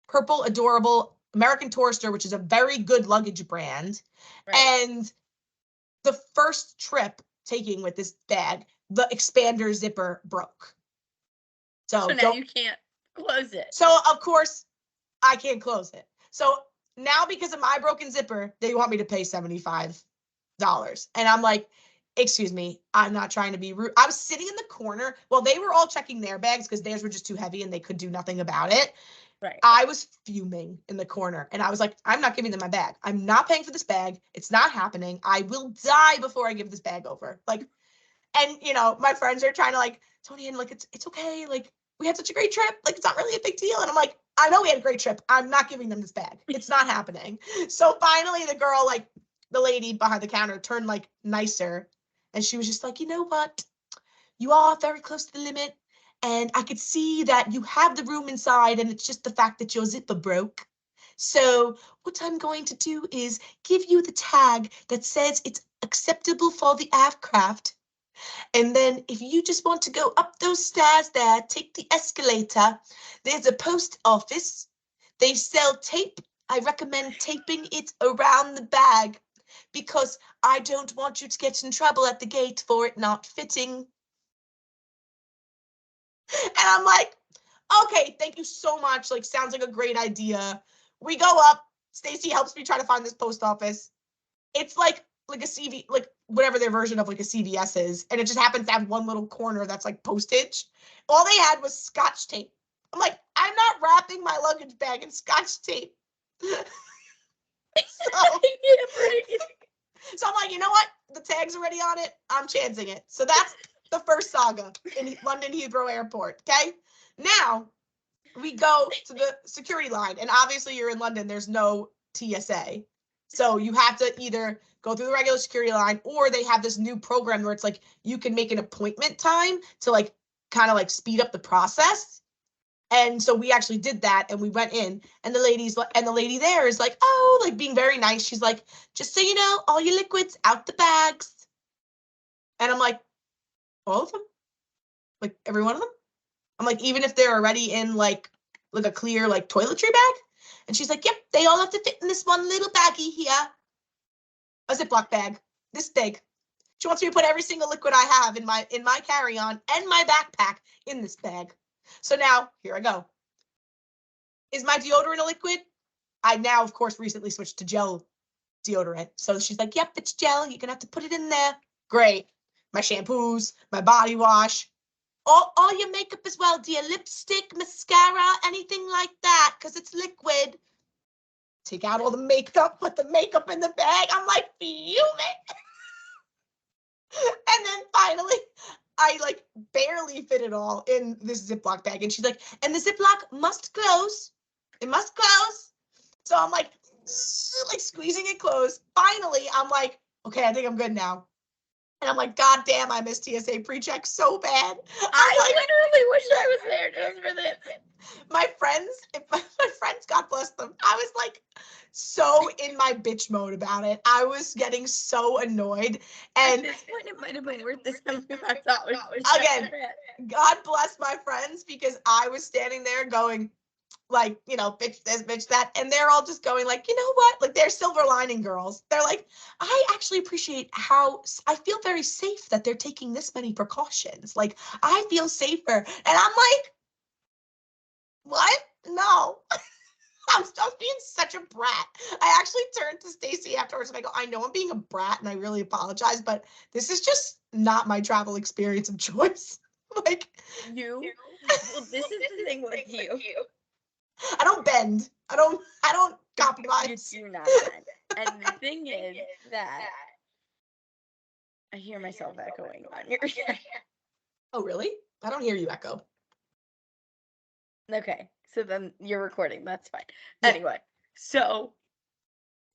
[SPEAKER 4] purple, adorable American Tourister, which is a very good luggage brand.
[SPEAKER 3] Right.
[SPEAKER 4] And the first trip taking with this bag, the expander zipper broke.
[SPEAKER 3] So now you can't close it.
[SPEAKER 4] So of course I can't close it. So now because of my broken zipper, they want me to pay $75. And I'm like, excuse me, I'm not trying to be rude. I was sitting in the corner while they were all checking their bags because theirs were just too heavy and they could do nothing about it.
[SPEAKER 3] Right.
[SPEAKER 4] I was fuming in the corner and I was like, I'm not giving them my bag. I'm not paying for this bag. It's not happening. I will die before I give this bag over. Like, and you know, my friends are trying to like, Toni-ann, like, it's okay. Like, we had such a great trip. Like, it's not really a big deal. And I'm like, I know we had a great trip. I'm not giving them this bag. It's not happening. So finally the girl, like the lady behind the counter turned like nicer. And she was just like, you know what? You are very close to the limit. And I could see that you have the room inside and it's just the fact that your zipper broke. So what I'm going to do is give you the tag that says it's acceptable for the aircraft. And then if you just want to go up those stairs there, take the escalator. There's a post office. They sell tape. I recommend taping it around the bag because I don't want you to get in trouble at the gate for it not fitting. And I'm like, okay, thank you so much. Like, sounds like a great idea. We go up. Stacy helps me try to find this post office. It's like a CV, like whatever their version of like a CVS is. And it just happens to have one little corner that's like postage. All they had was Scotch tape. I'm like, I'm not wrapping my luggage bag in Scotch tape. So I'm like, you know what? The tag's already on it. I'm chancing it. So that's the first saga in London Heathrow Airport. Okay. Now we go to the security line. And obviously you're in London. There's no TSA. So you have to either go through the regular security line or they have this new program where it's like you can make an appointment time to like kind of like speed up the process. And so we actually did that and we went in and the lady there is like, oh, like being very nice. She's like, just so you know, all your liquids out the bags. And I'm like, all of them? Like every one of them? I'm like, even if they're already in like a clear like toiletry bag? And she's like, yep, they all have to fit in this one little baggie here. A Ziploc bag, this big. She wants me to put every single liquid I have in my carry-on and my backpack in this bag. So now, here I go. Is my deodorant a liquid? I now, of course, recently switched to gel deodorant. So she's like, yep, it's gel. You're going to have to put it in there. Great. My shampoos, my body wash, all your makeup as well, dear. Lipstick, mascara, anything like that, because it's liquid. Take out all the makeup, put the makeup in the bag. I'm like, fuming. And then finally, I like barely fit it all in this Ziploc bag. And she's like, and the Ziploc must close. It must close. So I'm like squeezing it closed. Finally, I'm like, okay, I think I'm good now. And I'm like, God damn, I missed TSA pre-check so bad.
[SPEAKER 3] I literally wish I was there just for this.
[SPEAKER 4] My friends, God bless them. I was like so in my bitch mode about it. I was getting so annoyed. And
[SPEAKER 3] at this point, it might have been worth the $75.
[SPEAKER 4] Again, God bless my friends because I was standing there going, like, you know, bitch this, bitch that. And they're all just going like, you know what? Like they're silver lining girls. They're like, I actually appreciate how I feel very safe that they're taking this many precautions. Like I feel safer. And I'm like, what? No. I was being such a brat. I actually turned to Stacy afterwards and I go, I know I'm being a brat and I really apologize, but this is just not my travel experience of choice. Like
[SPEAKER 3] well, this is the thing with you.
[SPEAKER 4] I don't bend. I don't compromise.
[SPEAKER 3] You do not bend. And the thing is that I hear myself echoing on your.
[SPEAKER 4] Oh, really? I don't hear you echo.
[SPEAKER 3] Okay, so then you're recording. That's fine.
[SPEAKER 4] Yeah.
[SPEAKER 3] Anyway, so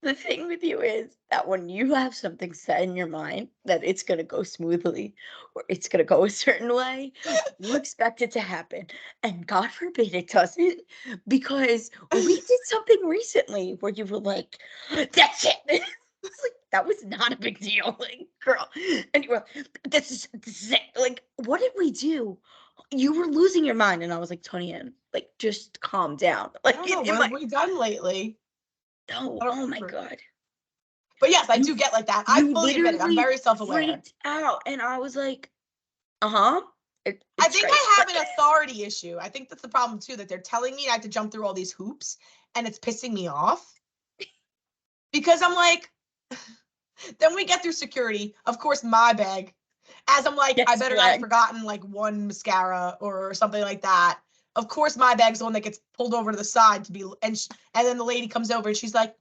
[SPEAKER 3] the thing with you is that when you have something set in your mind that it's gonna go smoothly or it's gonna go a certain way, you expect it to happen. And God forbid it doesn't, because we did something recently where you were like, that's it. It's like that was not a big deal. Like, girl. And you were like, this is it. Like, what did we do? You were losing your mind, and I was like, Toni-ann, like, just calm down.
[SPEAKER 4] I
[SPEAKER 3] Like,
[SPEAKER 4] don't know.
[SPEAKER 3] in
[SPEAKER 4] What
[SPEAKER 3] my
[SPEAKER 4] have we done lately?
[SPEAKER 3] no,
[SPEAKER 4] I don't
[SPEAKER 3] oh my
[SPEAKER 4] remember.
[SPEAKER 3] God.
[SPEAKER 4] But yes, I
[SPEAKER 3] You
[SPEAKER 4] do get like that. I
[SPEAKER 3] you
[SPEAKER 4] fully admit it. I'm
[SPEAKER 3] literally
[SPEAKER 4] very self-aware.
[SPEAKER 3] freaked out, and I was like, "Uh-huh."
[SPEAKER 4] I
[SPEAKER 3] It's
[SPEAKER 4] think
[SPEAKER 3] right.
[SPEAKER 4] I have an authority issue. I think that's the problem too, that they're telling me I have to jump through all these hoops and it's pissing me off. Because I'm like, then we get through security. Of course, my bag. As I'm like, I
[SPEAKER 3] Gets
[SPEAKER 4] better not have
[SPEAKER 3] flagged.
[SPEAKER 4] forgotten like one mascara or something like that. Of course, my bag's the one that gets pulled over to the side to be, and then the lady comes over and she's like,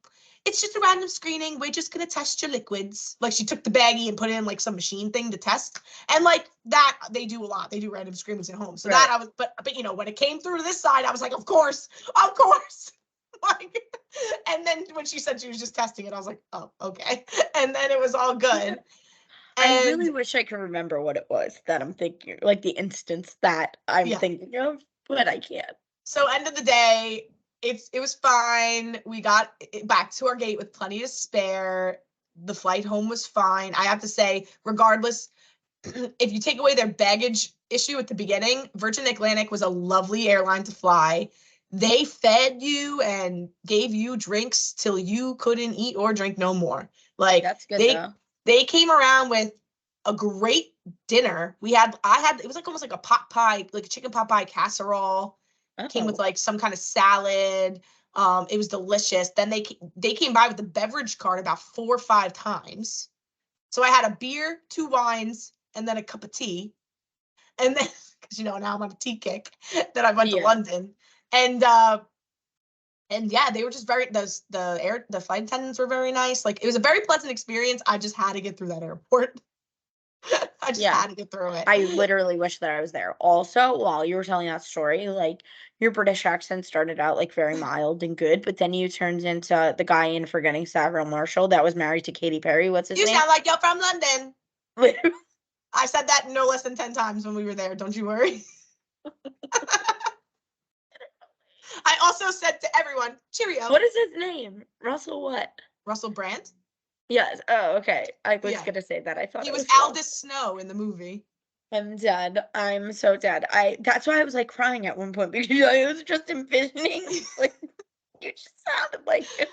[SPEAKER 4] it's just a random screening. We're just gonna test your liquids. Like she took the baggie and put it in like some machine thing to test. And like that, they do a lot. They do random screenings at home. So
[SPEAKER 3] Right.
[SPEAKER 4] that I was, but you know, when it came through to this side, I was like, of course. Like, and then when she said she was just testing it, I was like, oh, okay. And then it was all good.
[SPEAKER 3] I
[SPEAKER 4] And
[SPEAKER 3] really wish I could remember what it was that I'm thinking, like the instance that I'm
[SPEAKER 4] Yeah.
[SPEAKER 3] thinking of, but I can't.
[SPEAKER 4] so end of the day, it was fine. We got back to our gate with plenty to spare. The flight home was fine. I have to say, regardless, if you take away their baggage issue at the beginning, Virgin Atlantic was a lovely airline to fly. They fed you and gave you drinks till you couldn't eat or drink no more. Like
[SPEAKER 3] That's good though.
[SPEAKER 4] they came around with a great dinner. It was like almost like a pot pie, like a chicken pot pie casserole. Came with
[SPEAKER 3] Oh,
[SPEAKER 4] like some kind of salad. It was delicious. Then they came by with the beverage cart about 4 or 5 times. So I had a beer, 2 wines, and then a cup of tea. And then, because you know, now I'm on a tea kick, then I went to
[SPEAKER 3] Yeah.
[SPEAKER 4] London. And yeah, they were just the flight attendants were very nice. Like it was a very pleasant experience. I just had to get through that airport. I just
[SPEAKER 3] Yeah.
[SPEAKER 4] had to get through it.
[SPEAKER 3] I literally wish that I was there. Also, while you were telling that story, like your British accent started out like very mild and good, but then you turned into the guy in Forgetting Sarah Marshall that was married to Katy Perry. What's his
[SPEAKER 4] You
[SPEAKER 3] name?
[SPEAKER 4] sound like you're from London.
[SPEAKER 3] Literally.
[SPEAKER 4] I said that no less than 10 times when we were there. Don't you worry. I also said to everyone, cheerio.
[SPEAKER 3] What is his name? Russell what?
[SPEAKER 4] Russell Brand?
[SPEAKER 3] Yes. Oh, okay. I was
[SPEAKER 4] Yeah.
[SPEAKER 3] gonna say that. I thought
[SPEAKER 4] He
[SPEAKER 3] it
[SPEAKER 4] was
[SPEAKER 3] Russell.
[SPEAKER 4] Aldous Snow in the movie.
[SPEAKER 3] I'm dead. I'm so dead. That's why I was like crying at one point because I was just envisioning like you just sounded like it.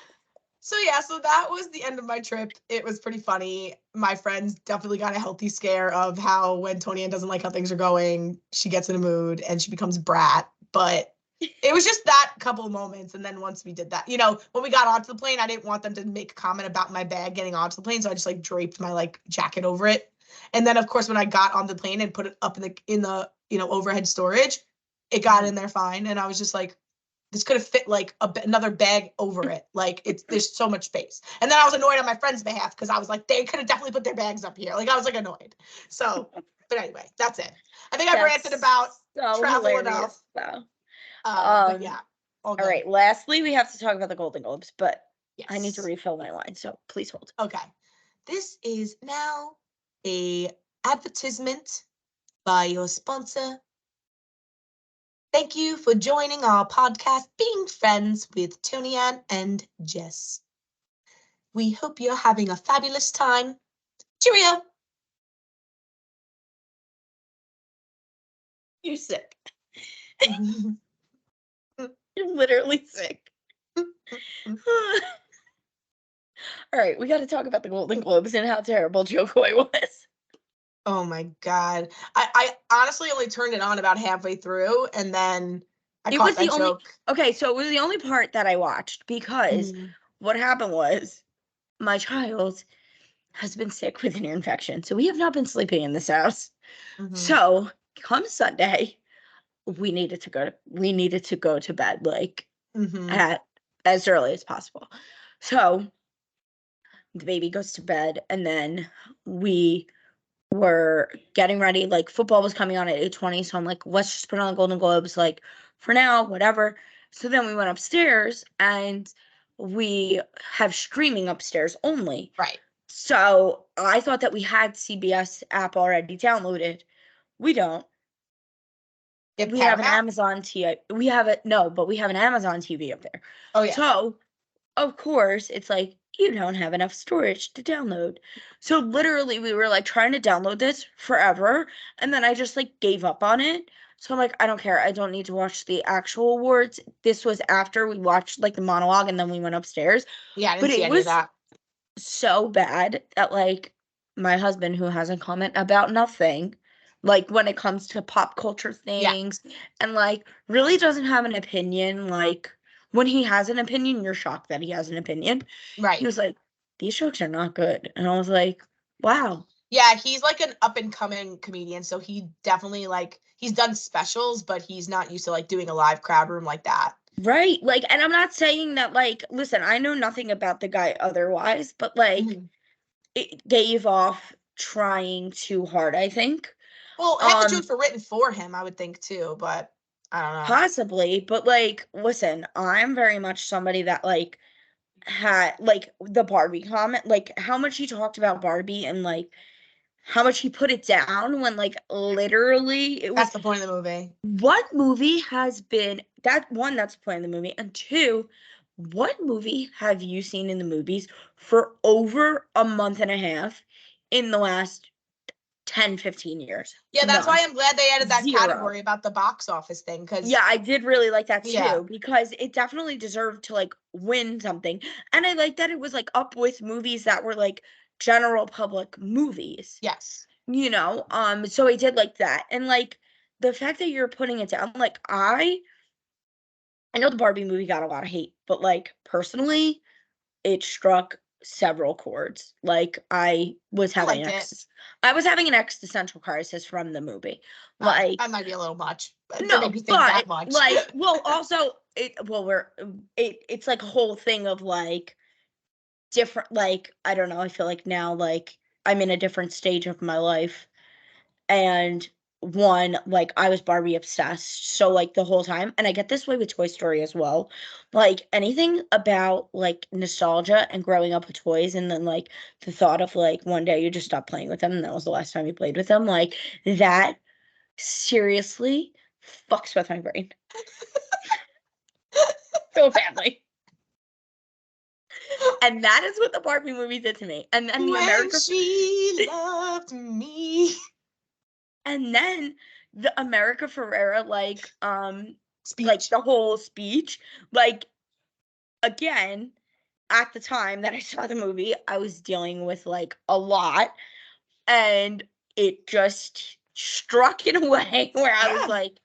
[SPEAKER 4] So yeah, so that was the end of my trip. It was pretty funny. My friends definitely got a healthy scare of how when Toni-ann doesn't like how things are going, she gets in a mood and she becomes a brat. But it was just that couple of moments. And then once we did that, you know, when we got onto the plane, I didn't want them to make a comment about my bag getting onto the plane. So I just like draped my like jacket over it. And then of course, when I got on the plane and put it up in the you know, overhead storage, it got in there fine. And I was just like, this could have fit like another bag over it. Like there's so much space. And then I was annoyed on my friend's behalf because I was like, they could have definitely put their bags up here. Like I was like annoyed. So, but anyway, that's it. I think I've ranted about
[SPEAKER 3] so
[SPEAKER 4] travel
[SPEAKER 3] hilarious,
[SPEAKER 4] enough.
[SPEAKER 3] though.
[SPEAKER 4] But yeah, all good.
[SPEAKER 3] All right. Lastly, we have to talk about the Golden Globes, but
[SPEAKER 4] Yes.
[SPEAKER 3] I need to refill my wine, so please hold.
[SPEAKER 4] Okay. This is now a advertisement by your sponsor. Thank you for joining our podcast, Being Friends with Toni-ann and Jess. We hope you're having a fabulous time. Cheerio.
[SPEAKER 3] You're sick. You're literally sick. All right, we got to talk about the Golden Globes and how terrible Joe Coy was.
[SPEAKER 4] Oh my God. I honestly only turned it on about halfway through and then I
[SPEAKER 3] It
[SPEAKER 4] caught
[SPEAKER 3] was
[SPEAKER 4] that
[SPEAKER 3] the only
[SPEAKER 4] joke.
[SPEAKER 3] okay, so it was the only part that I watched because what happened was my child has been sick with an ear infection, so we have not been sleeping in this house. So come Sunday, we needed to go to bed like at as early as possible. So the baby goes to bed, and then we were getting ready. Like, football was coming on at 8:20, so I'm like, let's just put on the Golden Globes, like, for now, whatever. So then we went upstairs, and we have streaming upstairs only.
[SPEAKER 4] Right.
[SPEAKER 3] So I thought that we had CBS app already downloaded. We don't.
[SPEAKER 4] You have
[SPEAKER 3] We have an
[SPEAKER 4] Paramount?
[SPEAKER 3] Amazon TV. We have it. No, but we have an Amazon TV up there.
[SPEAKER 4] Oh yeah.
[SPEAKER 3] So, of course, it's like, you don't have enough storage to download. So literally we were like trying to download this forever, and then I just like gave up on it. So I'm like, I don't care. I don't need to watch the actual awards. This was after we watched like the monologue, and then we went upstairs.
[SPEAKER 4] Yeah, I
[SPEAKER 3] But
[SPEAKER 4] didn't see
[SPEAKER 3] it
[SPEAKER 4] any of
[SPEAKER 3] was
[SPEAKER 4] that.
[SPEAKER 3] so bad that like my husband, who has a comment about nothing, like when it comes to pop culture
[SPEAKER 4] Yeah.
[SPEAKER 3] things, and like really doesn't have an opinion. Like, when he has an opinion, you're shocked that he has an opinion. He
[SPEAKER 4] Right.
[SPEAKER 3] was like, these jokes are not good. And I was like, wow.
[SPEAKER 4] Yeah, he's like an up and coming comedian, so he definitely like he's done specials, but he's not used to like doing a live crowd room like that.
[SPEAKER 3] Right. Like, and I'm not saying that, like, listen, I know nothing about the guy otherwise, but like
[SPEAKER 4] Mhm.
[SPEAKER 3] it gave off trying too hard, I think.
[SPEAKER 4] Well, half the jokes were written for him, I would think too, but I don't know.
[SPEAKER 3] Possibly, but like, listen, I'm very much somebody that like had like the Barbie comment, like how much he talked about Barbie, and like how much he put it down when like literally it was,
[SPEAKER 4] That's the point of the movie.
[SPEAKER 3] what movie has been that, one, that's the point of the movie, and two, what movie have you seen in the movies for over a month and a half in the last 10-15 years?
[SPEAKER 4] Yeah, that's why
[SPEAKER 3] None.
[SPEAKER 4] I'm glad they added that
[SPEAKER 3] Zero.
[SPEAKER 4] category about the box office thing, because
[SPEAKER 3] Yeah, I did really like that too,
[SPEAKER 4] Yeah.
[SPEAKER 3] because it definitely deserved to like win something. And I like that it was like up with movies that were like general public movies,
[SPEAKER 4] yes.
[SPEAKER 3] you know? So I did like that. And like the fact that you're putting it down, like I know the Barbie movie got a lot of hate, but like personally, it struck several chords. Like I was
[SPEAKER 4] I
[SPEAKER 3] having
[SPEAKER 4] liked it.
[SPEAKER 3] I was having an existential crisis from the movie. Like,
[SPEAKER 4] That might be a little much. But to
[SPEAKER 3] no,
[SPEAKER 4] make me think that
[SPEAKER 3] but
[SPEAKER 4] much.
[SPEAKER 3] like, well, also it's like a whole thing of like different, like, I don't know, I feel like now like I'm in a different stage of my life, and one, like I was Barbie obsessed so like the whole time, and I get this way with Toy Story as well. Like anything about like nostalgia and growing up with toys, and then like the thought of like one day you just stop playing with them and that was the last time you played with them, like that seriously fucks with my brain so badly. And that is what the Barbie movie did to me. And then the
[SPEAKER 4] When
[SPEAKER 3] America
[SPEAKER 4] she loved me.
[SPEAKER 3] and then the America Ferrera like
[SPEAKER 4] Speech.
[SPEAKER 3] the whole speech, like, again, at the time that I saw the movie, I was dealing with like a lot, and it just struck in a way where I was
[SPEAKER 4] Yeah.
[SPEAKER 3] like,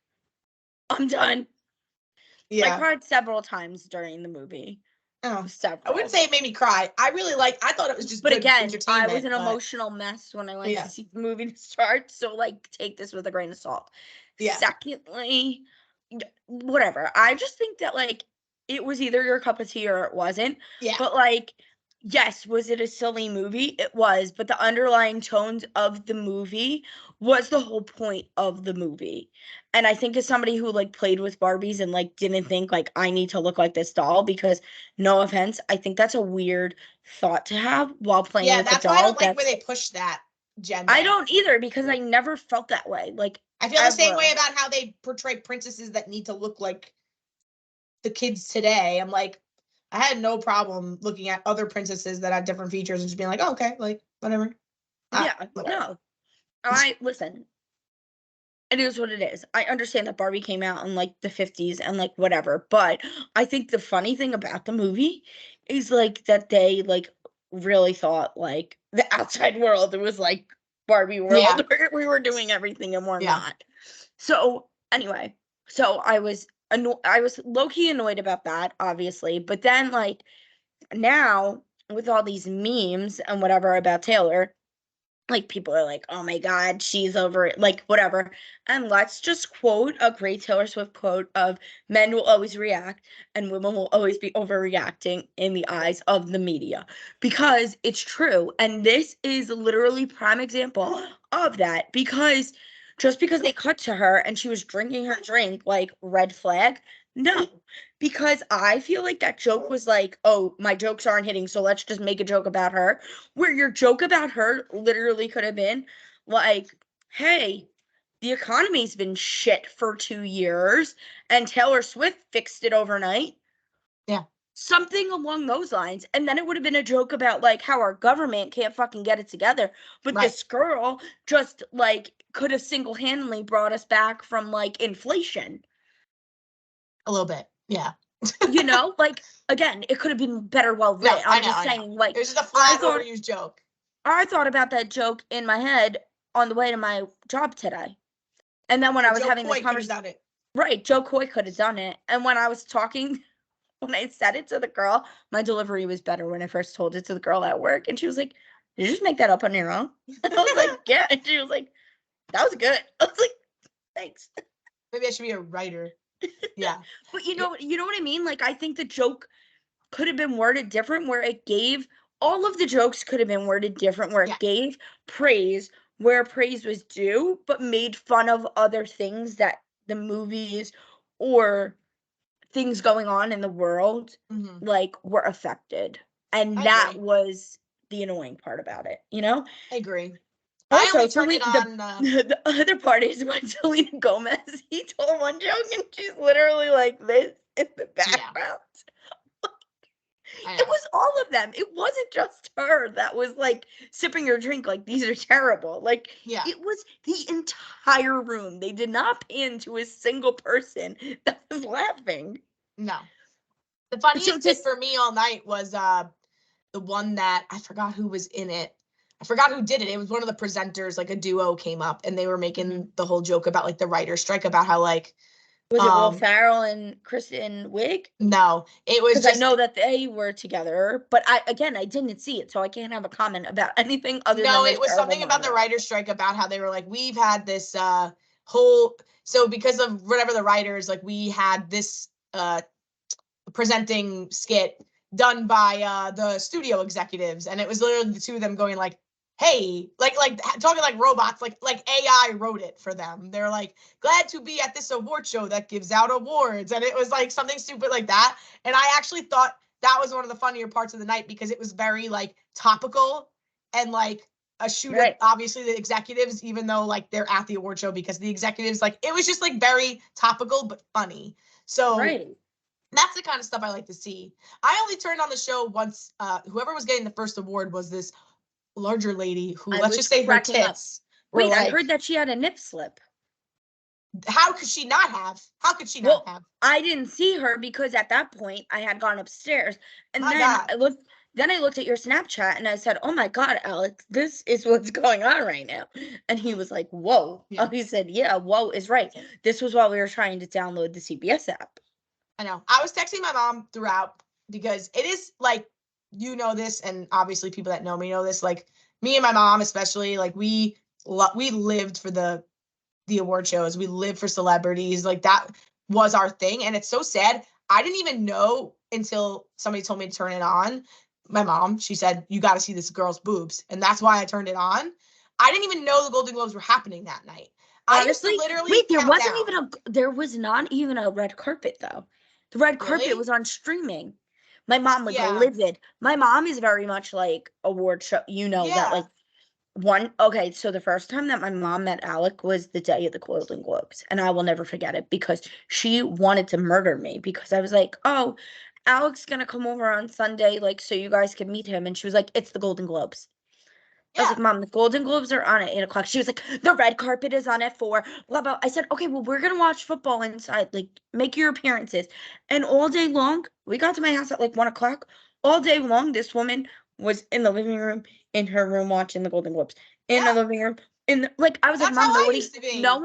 [SPEAKER 3] I'm done. I
[SPEAKER 4] Yeah.
[SPEAKER 3] cried several times during the movie.
[SPEAKER 4] Oh. I
[SPEAKER 3] Several.
[SPEAKER 4] wouldn't say it made me cry. I thought it was just
[SPEAKER 3] But
[SPEAKER 4] good
[SPEAKER 3] again, I
[SPEAKER 4] entertainment.
[SPEAKER 3] was an
[SPEAKER 4] but-
[SPEAKER 3] emotional mess when I went
[SPEAKER 4] Yeah.
[SPEAKER 3] to see the movie to start. So like take this with a grain of salt.
[SPEAKER 4] Yeah.
[SPEAKER 3] Secondly, whatever. I just think that like it was either your cup of tea or it wasn't.
[SPEAKER 4] Yeah.
[SPEAKER 3] But like, yes, was it a silly movie? It was, but the underlying tones of the movie was the whole point of the movie. And I think as somebody who like played with Barbies and like didn't think like I need to look like this doll, because no offense, I think that's a weird thought to have while playing
[SPEAKER 4] Yeah,
[SPEAKER 3] with a
[SPEAKER 4] that's why I
[SPEAKER 3] doll.
[SPEAKER 4] don't like where they push that gender.
[SPEAKER 3] I don't either, because I never felt that way. Like,
[SPEAKER 4] I feel the same
[SPEAKER 3] ever.
[SPEAKER 4] way about how they portray princesses that need to look like the kids today. I'm like, I had no problem looking at other princesses that had different features and just being like, oh, okay, like whatever.
[SPEAKER 3] Yeah,
[SPEAKER 4] Whatever.
[SPEAKER 3] no. Listen, it is what it is. I understand that Barbie came out in like the 50s and like whatever, but I think the funny thing about the movie is like that they like really thought like the outside world was like Barbie world,
[SPEAKER 4] Yeah.
[SPEAKER 3] where we were doing everything and we're
[SPEAKER 4] Yeah.
[SPEAKER 3] not. So anyway, so I was low-key annoyed about that, obviously, but then like now with all these memes and whatever about Taylor, like people are like, oh my God, she's over it, like whatever. And let's just quote a great Taylor Swift quote of, men will always react and women will always be overreacting in the eyes of the media, because it's true. And this is literally prime example of that, because just because they cut to her and she was drinking her drink, like, red flag. No, because I feel like that joke was like, oh, my jokes aren't hitting, so let's just make a joke about her. Where your joke about her literally could have been like, hey, the economy's been shit for 2 years and Taylor Swift fixed it overnight.
[SPEAKER 4] Yeah.
[SPEAKER 3] Something along those lines. And then it would have been a joke about like how our government can't fucking get it together. But
[SPEAKER 4] Right.
[SPEAKER 3] this girl just like could have single-handedly brought us back from like inflation.
[SPEAKER 4] A little bit. Yeah.
[SPEAKER 3] You know, like, again, it could have been better well
[SPEAKER 4] No,
[SPEAKER 3] written.
[SPEAKER 4] I
[SPEAKER 3] I'm
[SPEAKER 4] know,
[SPEAKER 3] just
[SPEAKER 4] I know.
[SPEAKER 3] saying, like,
[SPEAKER 4] It was just a
[SPEAKER 3] I
[SPEAKER 4] flat
[SPEAKER 3] thought
[SPEAKER 4] overused joke.
[SPEAKER 3] I thought about that joke in my head on the way to my job today. And then when I was
[SPEAKER 4] Joe
[SPEAKER 3] having this
[SPEAKER 4] Coy could have
[SPEAKER 3] conversation,
[SPEAKER 4] done it.
[SPEAKER 3] right, Joe Coy could have done it. And when I was talking, when I said it to the girl, my delivery was better when I first told it to the girl at work. And she was like, did you just make that up on your own? And I was like, yeah. And she was like, that was good. I was like, thanks.
[SPEAKER 4] Maybe I should be a writer. Yeah.
[SPEAKER 3] But you know what I mean? Like, I think the joke could have been worded different, where it gave all of the jokes could have been worded different, where
[SPEAKER 4] Yeah.
[SPEAKER 3] it gave praise where praise was due, but made fun of other things that the movies or things going on in the world
[SPEAKER 4] Mhm.
[SPEAKER 3] like were affected. And
[SPEAKER 4] I
[SPEAKER 3] that
[SPEAKER 4] agree.
[SPEAKER 3] was the annoying part about it, you know?
[SPEAKER 4] I agree. I
[SPEAKER 3] Also,
[SPEAKER 4] only turned it on.
[SPEAKER 3] the other part is when Selena Gomez, he told one joke and she's literally like this in the background.
[SPEAKER 4] I
[SPEAKER 3] It
[SPEAKER 4] know.
[SPEAKER 3] was all of them. It wasn't just her that was like sipping her drink like these are terrible. Like
[SPEAKER 4] Yeah.
[SPEAKER 3] it was the entire room. They did not pan to a single person that was laughing.
[SPEAKER 4] No. The
[SPEAKER 3] So
[SPEAKER 4] funniest bit
[SPEAKER 3] just
[SPEAKER 4] for me all night was the one that I forgot who was in it. I forgot who did it. It was one of the presenters, like a duo came up and they were making the whole joke about like the writer's strike, about how like
[SPEAKER 3] was it Will Ferrell and Kristen Wiig?
[SPEAKER 4] no, it was
[SPEAKER 3] Because I
[SPEAKER 4] just
[SPEAKER 3] know that they were together, but I didn't see it, so I can't have a comment about anything other than
[SPEAKER 4] no,
[SPEAKER 3] their
[SPEAKER 4] it was
[SPEAKER 3] terrible
[SPEAKER 4] something about the
[SPEAKER 3] monologue.
[SPEAKER 4] writer's strike, about how they were like, we've had this whole, so because of whatever the writers, like we had this presenting skit done by the studio executives, and it was literally the two of them going like, hey, like talking like robots, like AI wrote it for them. They're like, glad to be at this award show that gives out awards, and it was like something stupid like that. And I actually thought that was one of the funnier parts of the night, because it was very like topical and like a shoot at obviously the executives, even though like they're at the award show, because the executives, like, it was just like very topical but funny. So that's the kind of stuff I like to see. I only turned on the show once. Whoever was getting the first award was this larger lady who, let's just say her tits were
[SPEAKER 3] Wait,
[SPEAKER 4] like,
[SPEAKER 3] I heard that she had a nip slip.
[SPEAKER 4] how could she not have? How could she
[SPEAKER 3] Well,
[SPEAKER 4] not have?
[SPEAKER 3] I didn't see her because at that point I had gone upstairs, and
[SPEAKER 4] My
[SPEAKER 3] then
[SPEAKER 4] God.
[SPEAKER 3] I looked at your Snapchat and I said, "Oh my God, Alex, this is what's going on right now." And he was like, "Whoa."
[SPEAKER 4] Yeah.
[SPEAKER 3] Oh, he said, "Yeah, whoa is right. This was while we were trying to download the CBS app."
[SPEAKER 4] I know. I was texting my mom throughout, because it is like, you know this, and obviously people that know me know this, like me and my mom especially, like we lived for the award shows. We lived for celebrities. Like that was our thing. And it's so sad. I didn't even know until somebody told me to turn it on. My mom, she said, you got to see this girl's boobs. And that's why I turned it on. I didn't even know the Golden Globes were happening that night.
[SPEAKER 3] Honestly,
[SPEAKER 4] I used to literally
[SPEAKER 3] wait,
[SPEAKER 4] count
[SPEAKER 3] there was not even a red carpet though. The red carpet
[SPEAKER 4] Really?
[SPEAKER 3] was on streaming. My mom was
[SPEAKER 4] Yeah.
[SPEAKER 3] livid. My mom is very much like award show, that like so the first time that my mom met Alec was the day of the Golden Globes, and I will never forget it because she wanted to murder me because I was like, "Oh, Alec's gonna come over on Sunday, like so you guys can meet him," and she was like, "It's the Golden Globes." I was like,
[SPEAKER 4] Yeah.
[SPEAKER 3] Mom, the Golden Globes are on at 8:00. She was like, the red carpet is on at 4. Blah blah. I said, okay, well, we're gonna watch football inside. Like, make your appearances. And all day long, we got to my house at like 1:00. All day long, this woman was in the living room, in her room, watching the Golden Globes. In the living room. Like, I was like,
[SPEAKER 4] That's
[SPEAKER 3] Mom,
[SPEAKER 4] how I used to be.
[SPEAKER 3] no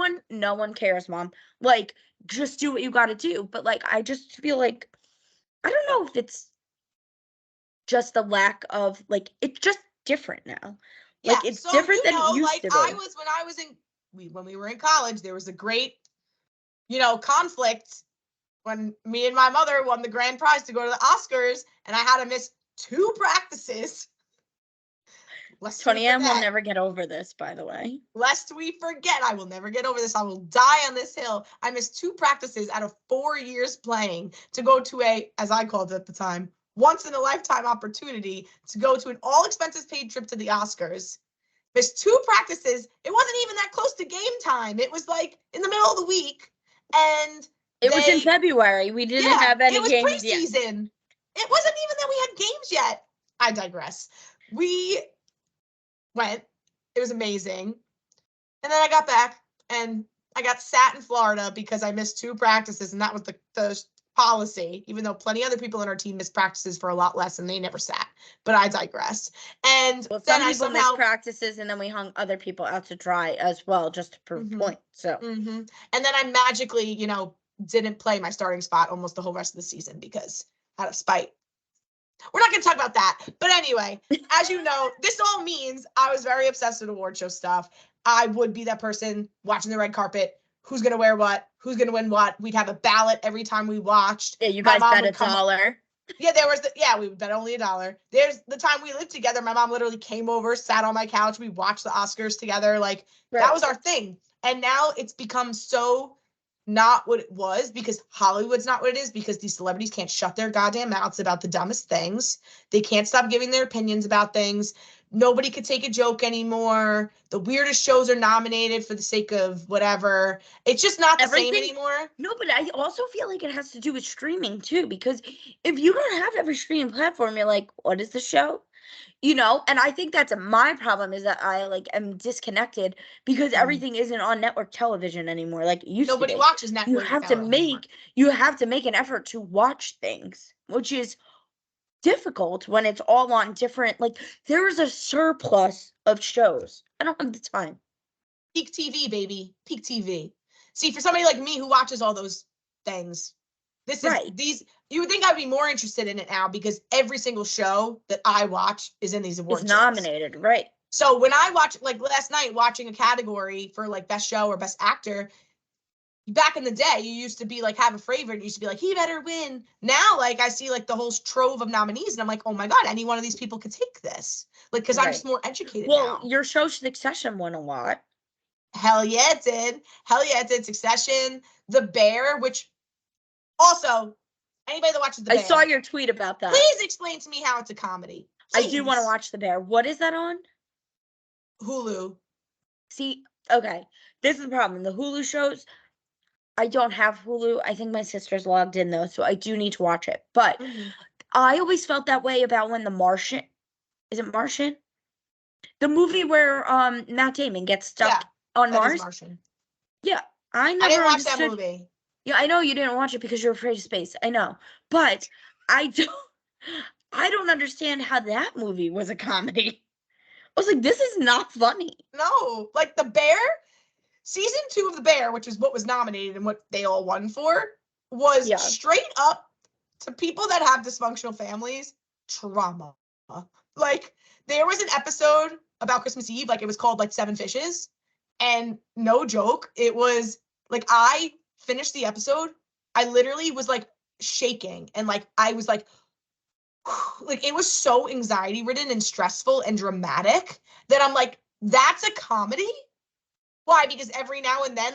[SPEAKER 3] one cares, Mom. Like, just do what you gotta do. But like, I just feel like I don't know if it's just the lack of like it's just different now.
[SPEAKER 4] Yeah.
[SPEAKER 3] Like it's
[SPEAKER 4] So,
[SPEAKER 3] different than it used
[SPEAKER 4] like
[SPEAKER 3] to be.
[SPEAKER 4] when we were in college, there was a great, conflict when me and my mother won the grand prize to go to the Oscars, and I had to miss 2 practices Lest we
[SPEAKER 3] Toni-ann will
[SPEAKER 4] forget.
[SPEAKER 3] never get over this, by the way.
[SPEAKER 4] Lest we forget, I will never get over this. I will die on this hill. I missed 2 practices out of 4 years playing to go to a, as I called it at the time, once in a lifetime opportunity to go to an all expenses paid trip to the Oscars. Missed 2 practices. It wasn't even that close to game time. It was like in the middle of the week. And
[SPEAKER 3] It was in February. We didn't have any games
[SPEAKER 4] it was
[SPEAKER 3] yet.
[SPEAKER 4] preseason. It wasn't even that we had games yet. I digress. We went. It was amazing. And then I got back and I got sat in Florida because I missed 2 practices, and that was the policy, even though plenty of other people in our team missed practices for a lot less and they never sat. But I digress. And
[SPEAKER 3] Well,
[SPEAKER 4] then
[SPEAKER 3] some
[SPEAKER 4] I
[SPEAKER 3] people
[SPEAKER 4] somehow
[SPEAKER 3] missed practices, and then we hung other people out to dry as well, just to prove a point. So,
[SPEAKER 4] and then I magically, didn't play my starting spot almost the whole rest of the season because out of spite. We're not going to talk about that. But anyway, as you know, this all means I was very obsessed with award show stuff. I would be that person watching the red carpet. Who's going to wear what? Who's going to win what? We'd have a ballot every time we watched.
[SPEAKER 3] yeah, you guys bet $1.
[SPEAKER 4] Yeah, we would bet only $1. There's the time we lived together. My mom literally came over, sat on my couch. We watched the Oscars together. Like, that was our thing. And now it's become so not what it was because Hollywood's not what it is because these celebrities can't shut their goddamn mouths about the dumbest things. They can't stop giving their opinions about things. Nobody could take a joke anymore. The weirdest shows are nominated for the sake of whatever. It's just not the same anymore.
[SPEAKER 3] No, but I also feel like it has to do with streaming too, because if you don't have every streaming platform, you're like, what is the show? And I think that's my problem is that I am disconnected because everything isn't on network television anymore. Like it used
[SPEAKER 4] Nobody
[SPEAKER 3] to be.
[SPEAKER 4] watches network.
[SPEAKER 3] You have to make an effort to watch things, which is difficult when it's all on different, there is a surplus of shows. I don't have the time.
[SPEAKER 4] Peak TV, baby. Peak TV. See, for somebody like me who watches all those things, you would think I'd be more interested in it now because every single show that I watch is in these awards.
[SPEAKER 3] It's nominated, right?
[SPEAKER 4] So when I watch, last night, watching a category for best show or best actor, back in the day, you used to be have a favorite. You used to be he better win. Now, I see the whole trove of nominees, and I'm like, oh my God, any one of these people could take this. Because I'm just more educated now.
[SPEAKER 3] Well, your show Succession won a lot.
[SPEAKER 4] Hell yeah, it did. Hell yeah, it did. Succession, The Bear, which also, anybody that watches The Bear.
[SPEAKER 3] I saw your tweet about that.
[SPEAKER 4] Please explain to me how it's a comedy. Please.
[SPEAKER 3] I do want to watch The Bear. What is that on?
[SPEAKER 4] Hulu.
[SPEAKER 3] See, okay. This is the problem. The Hulu shows, I don't have Hulu. I think my sister's logged in though, so I do need to watch it. But I always felt that way about when The Martian, is it Martian? The movie where Matt Damon gets stuck on Mars. Is Martian. Yeah, I didn't
[SPEAKER 4] watch that movie.
[SPEAKER 3] Yeah, I know you didn't watch it because you're afraid of space. I know, but I don't understand how that movie was a comedy. I was like, this is not funny.
[SPEAKER 4] No, The Bear, season 2 of The Bear, which is what was nominated and what they all won for, was straight up to people that have dysfunctional families, trauma. There was an episode about Christmas Eve, it was called 7 Fishes, and no joke, it was I finished the episode, I literally was shaking, and I was it was so anxiety ridden and stressful and dramatic that I'm that's a comedy? Why? Because every now and then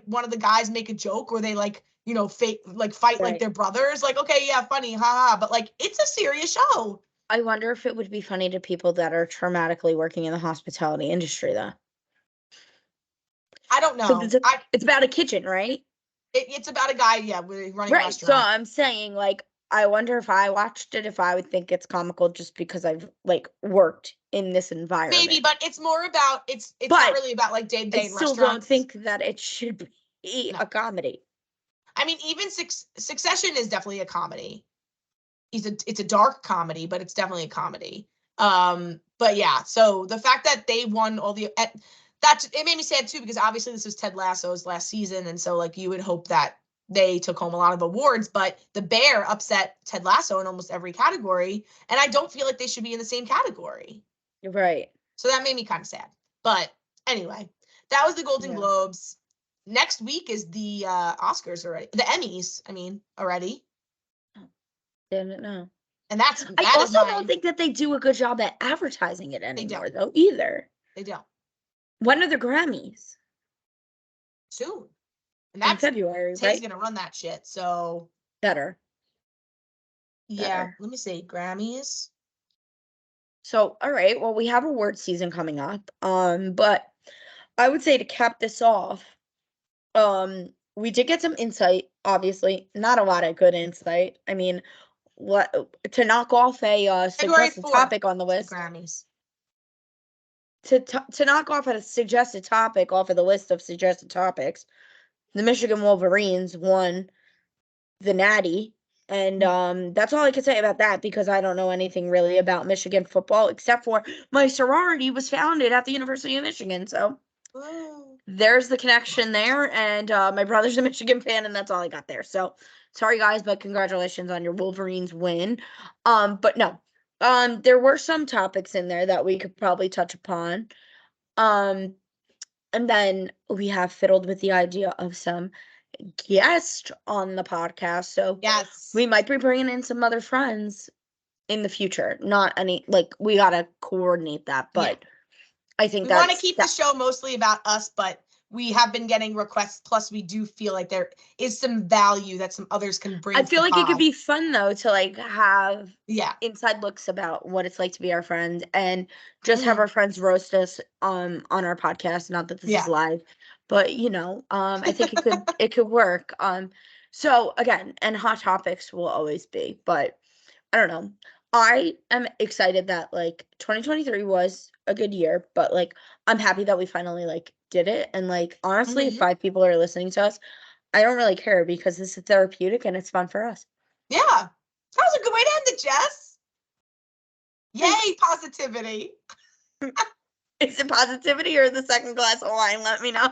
[SPEAKER 4] one of the guys make a joke or they fight their brothers. Okay, yeah, funny, haha. But it's a serious show.
[SPEAKER 3] I wonder if it would be funny to people that are traumatically working in the hospitality industry though.
[SPEAKER 4] I don't know.
[SPEAKER 3] It's about a kitchen, right?
[SPEAKER 4] It's about a guy, running a restaurant.
[SPEAKER 3] So I'm saying I wonder if I watched it, if I would think it's comical just because I've worked in this environment.
[SPEAKER 4] Maybe, but it's more about it's not really about day-to-day in restaurants. I still don't
[SPEAKER 3] think that it should be a comedy.
[SPEAKER 4] I mean, even Succession is definitely a comedy. It's a dark comedy, but it's definitely a comedy. But yeah, so the fact that they won all the it made me sad too because obviously this was Ted Lasso's last season, and so you would hope that they took home a lot of awards, but The Bear upset Ted Lasso in almost every category, and I don't feel like they should be in the same category.
[SPEAKER 3] Right.
[SPEAKER 4] So that made me kind of sad. But anyway, that was the Golden Globes. Next week is the Oscars already. The Emmys, already.
[SPEAKER 3] Didn't know.
[SPEAKER 4] And that
[SPEAKER 3] I
[SPEAKER 4] is
[SPEAKER 3] also don't think that they do a good job at advertising it anymore, though, either.
[SPEAKER 4] They don't.
[SPEAKER 3] When are the Grammys?
[SPEAKER 4] Soon. And
[SPEAKER 3] In
[SPEAKER 4] that's
[SPEAKER 3] February,
[SPEAKER 4] Tay's
[SPEAKER 3] right?
[SPEAKER 4] gonna run that shit. So
[SPEAKER 3] Better.
[SPEAKER 4] yeah,
[SPEAKER 3] Better.
[SPEAKER 4] let me see. Grammys.
[SPEAKER 3] So, all right, well, we have award season coming up. But I would say to cap this off, we did get some insight, obviously. Not a lot of good insight. I mean, what to knock off a
[SPEAKER 4] February
[SPEAKER 3] suggested
[SPEAKER 4] 4th,
[SPEAKER 3] topic on the
[SPEAKER 4] the
[SPEAKER 3] list.
[SPEAKER 4] Grammys.
[SPEAKER 3] To knock off a suggested topic off of the list of suggested topics, the Michigan Wolverines won the Natty. And that's all I can say about that because I don't know anything really about Michigan football except for my sorority was founded at the University of Michigan. So
[SPEAKER 4] Woo.
[SPEAKER 3] there's the connection there. And my brother's a Michigan fan, and that's all I got there. So sorry, guys, but congratulations on your Wolverines win. But no, there were some topics in there that we could probably touch upon. And then we have fiddled with the idea of some guest on the podcast. So
[SPEAKER 4] Yes.
[SPEAKER 3] we might be bringing in some other friends in the future. Not any, like, we got to coordinate that. But I think
[SPEAKER 4] we want to keep the show mostly about us, but we have been getting requests. Plus, we do feel like there is some value that some others can bring.
[SPEAKER 3] I feel like it could be fun, though, to like have inside looks about what it's like to be our friends and just have our friends roast us on our podcast. Not that this is live, but you know, I think it could work. So again, and hot topics will always be, but I don't know. I am excited that like 2023 was a good year, but like I'm happy that we finally like did it. And like honestly, if 5 people are listening to us, I don't really care because this is therapeutic and it's fun for us.
[SPEAKER 4] Yeah. That was a good way to end it, Jess. Yay, positivity.
[SPEAKER 3] Is it positivity or the second glass of wine? Let me know.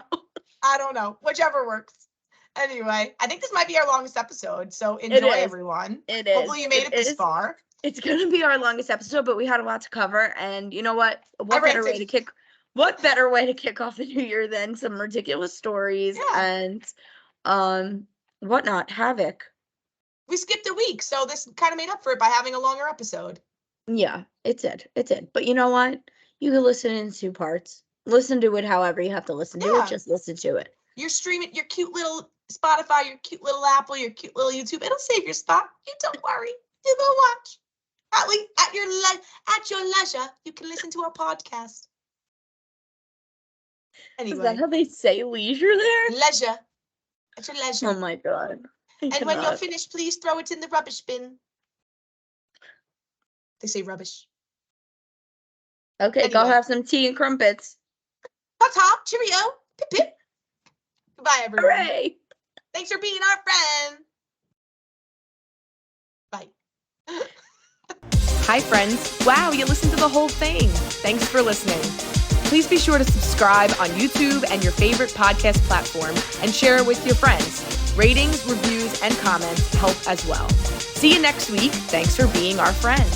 [SPEAKER 4] I don't know. Whichever works. Anyway, I think this might be our longest episode. So enjoy, everyone.
[SPEAKER 3] It is.
[SPEAKER 4] Hopefully you made it this far.
[SPEAKER 3] It's going to be our longest episode, but we had a lot to cover. And you know what? What better way to kick off the new year than some ridiculous stories and whatnot? Havoc.
[SPEAKER 4] We skipped a week, so this kind of made up for it by having a longer episode.
[SPEAKER 3] Yeah, it did. But you know what? You can listen in 2 parts. Listen to it however you have to listen to it. Just listen to it.
[SPEAKER 4] You're streaming your cute little Spotify, your cute little Apple, your cute little YouTube. It'll save your spot. You don't worry. You go watch. At your leisure, you can listen to our podcast. Anyway.
[SPEAKER 3] Is that how they say leisure there?
[SPEAKER 4] Leisure. At your leisure.
[SPEAKER 3] Oh my God.
[SPEAKER 4] And when you're finished, please throw it in the rubbish bin. They say rubbish.
[SPEAKER 3] Okay, go have some tea and crumpets.
[SPEAKER 4] Ta-ta, cheerio, pip pip. Goodbye, everyone.
[SPEAKER 3] Hooray.
[SPEAKER 4] Thanks for being our friend. Bye.
[SPEAKER 5] Hi, friends. Wow, you listened to the whole thing. Thanks for listening. Please be sure to subscribe on YouTube and your favorite podcast platform and share it with your friends. Ratings, reviews, and comments help as well. See you next week. Thanks for being our friend.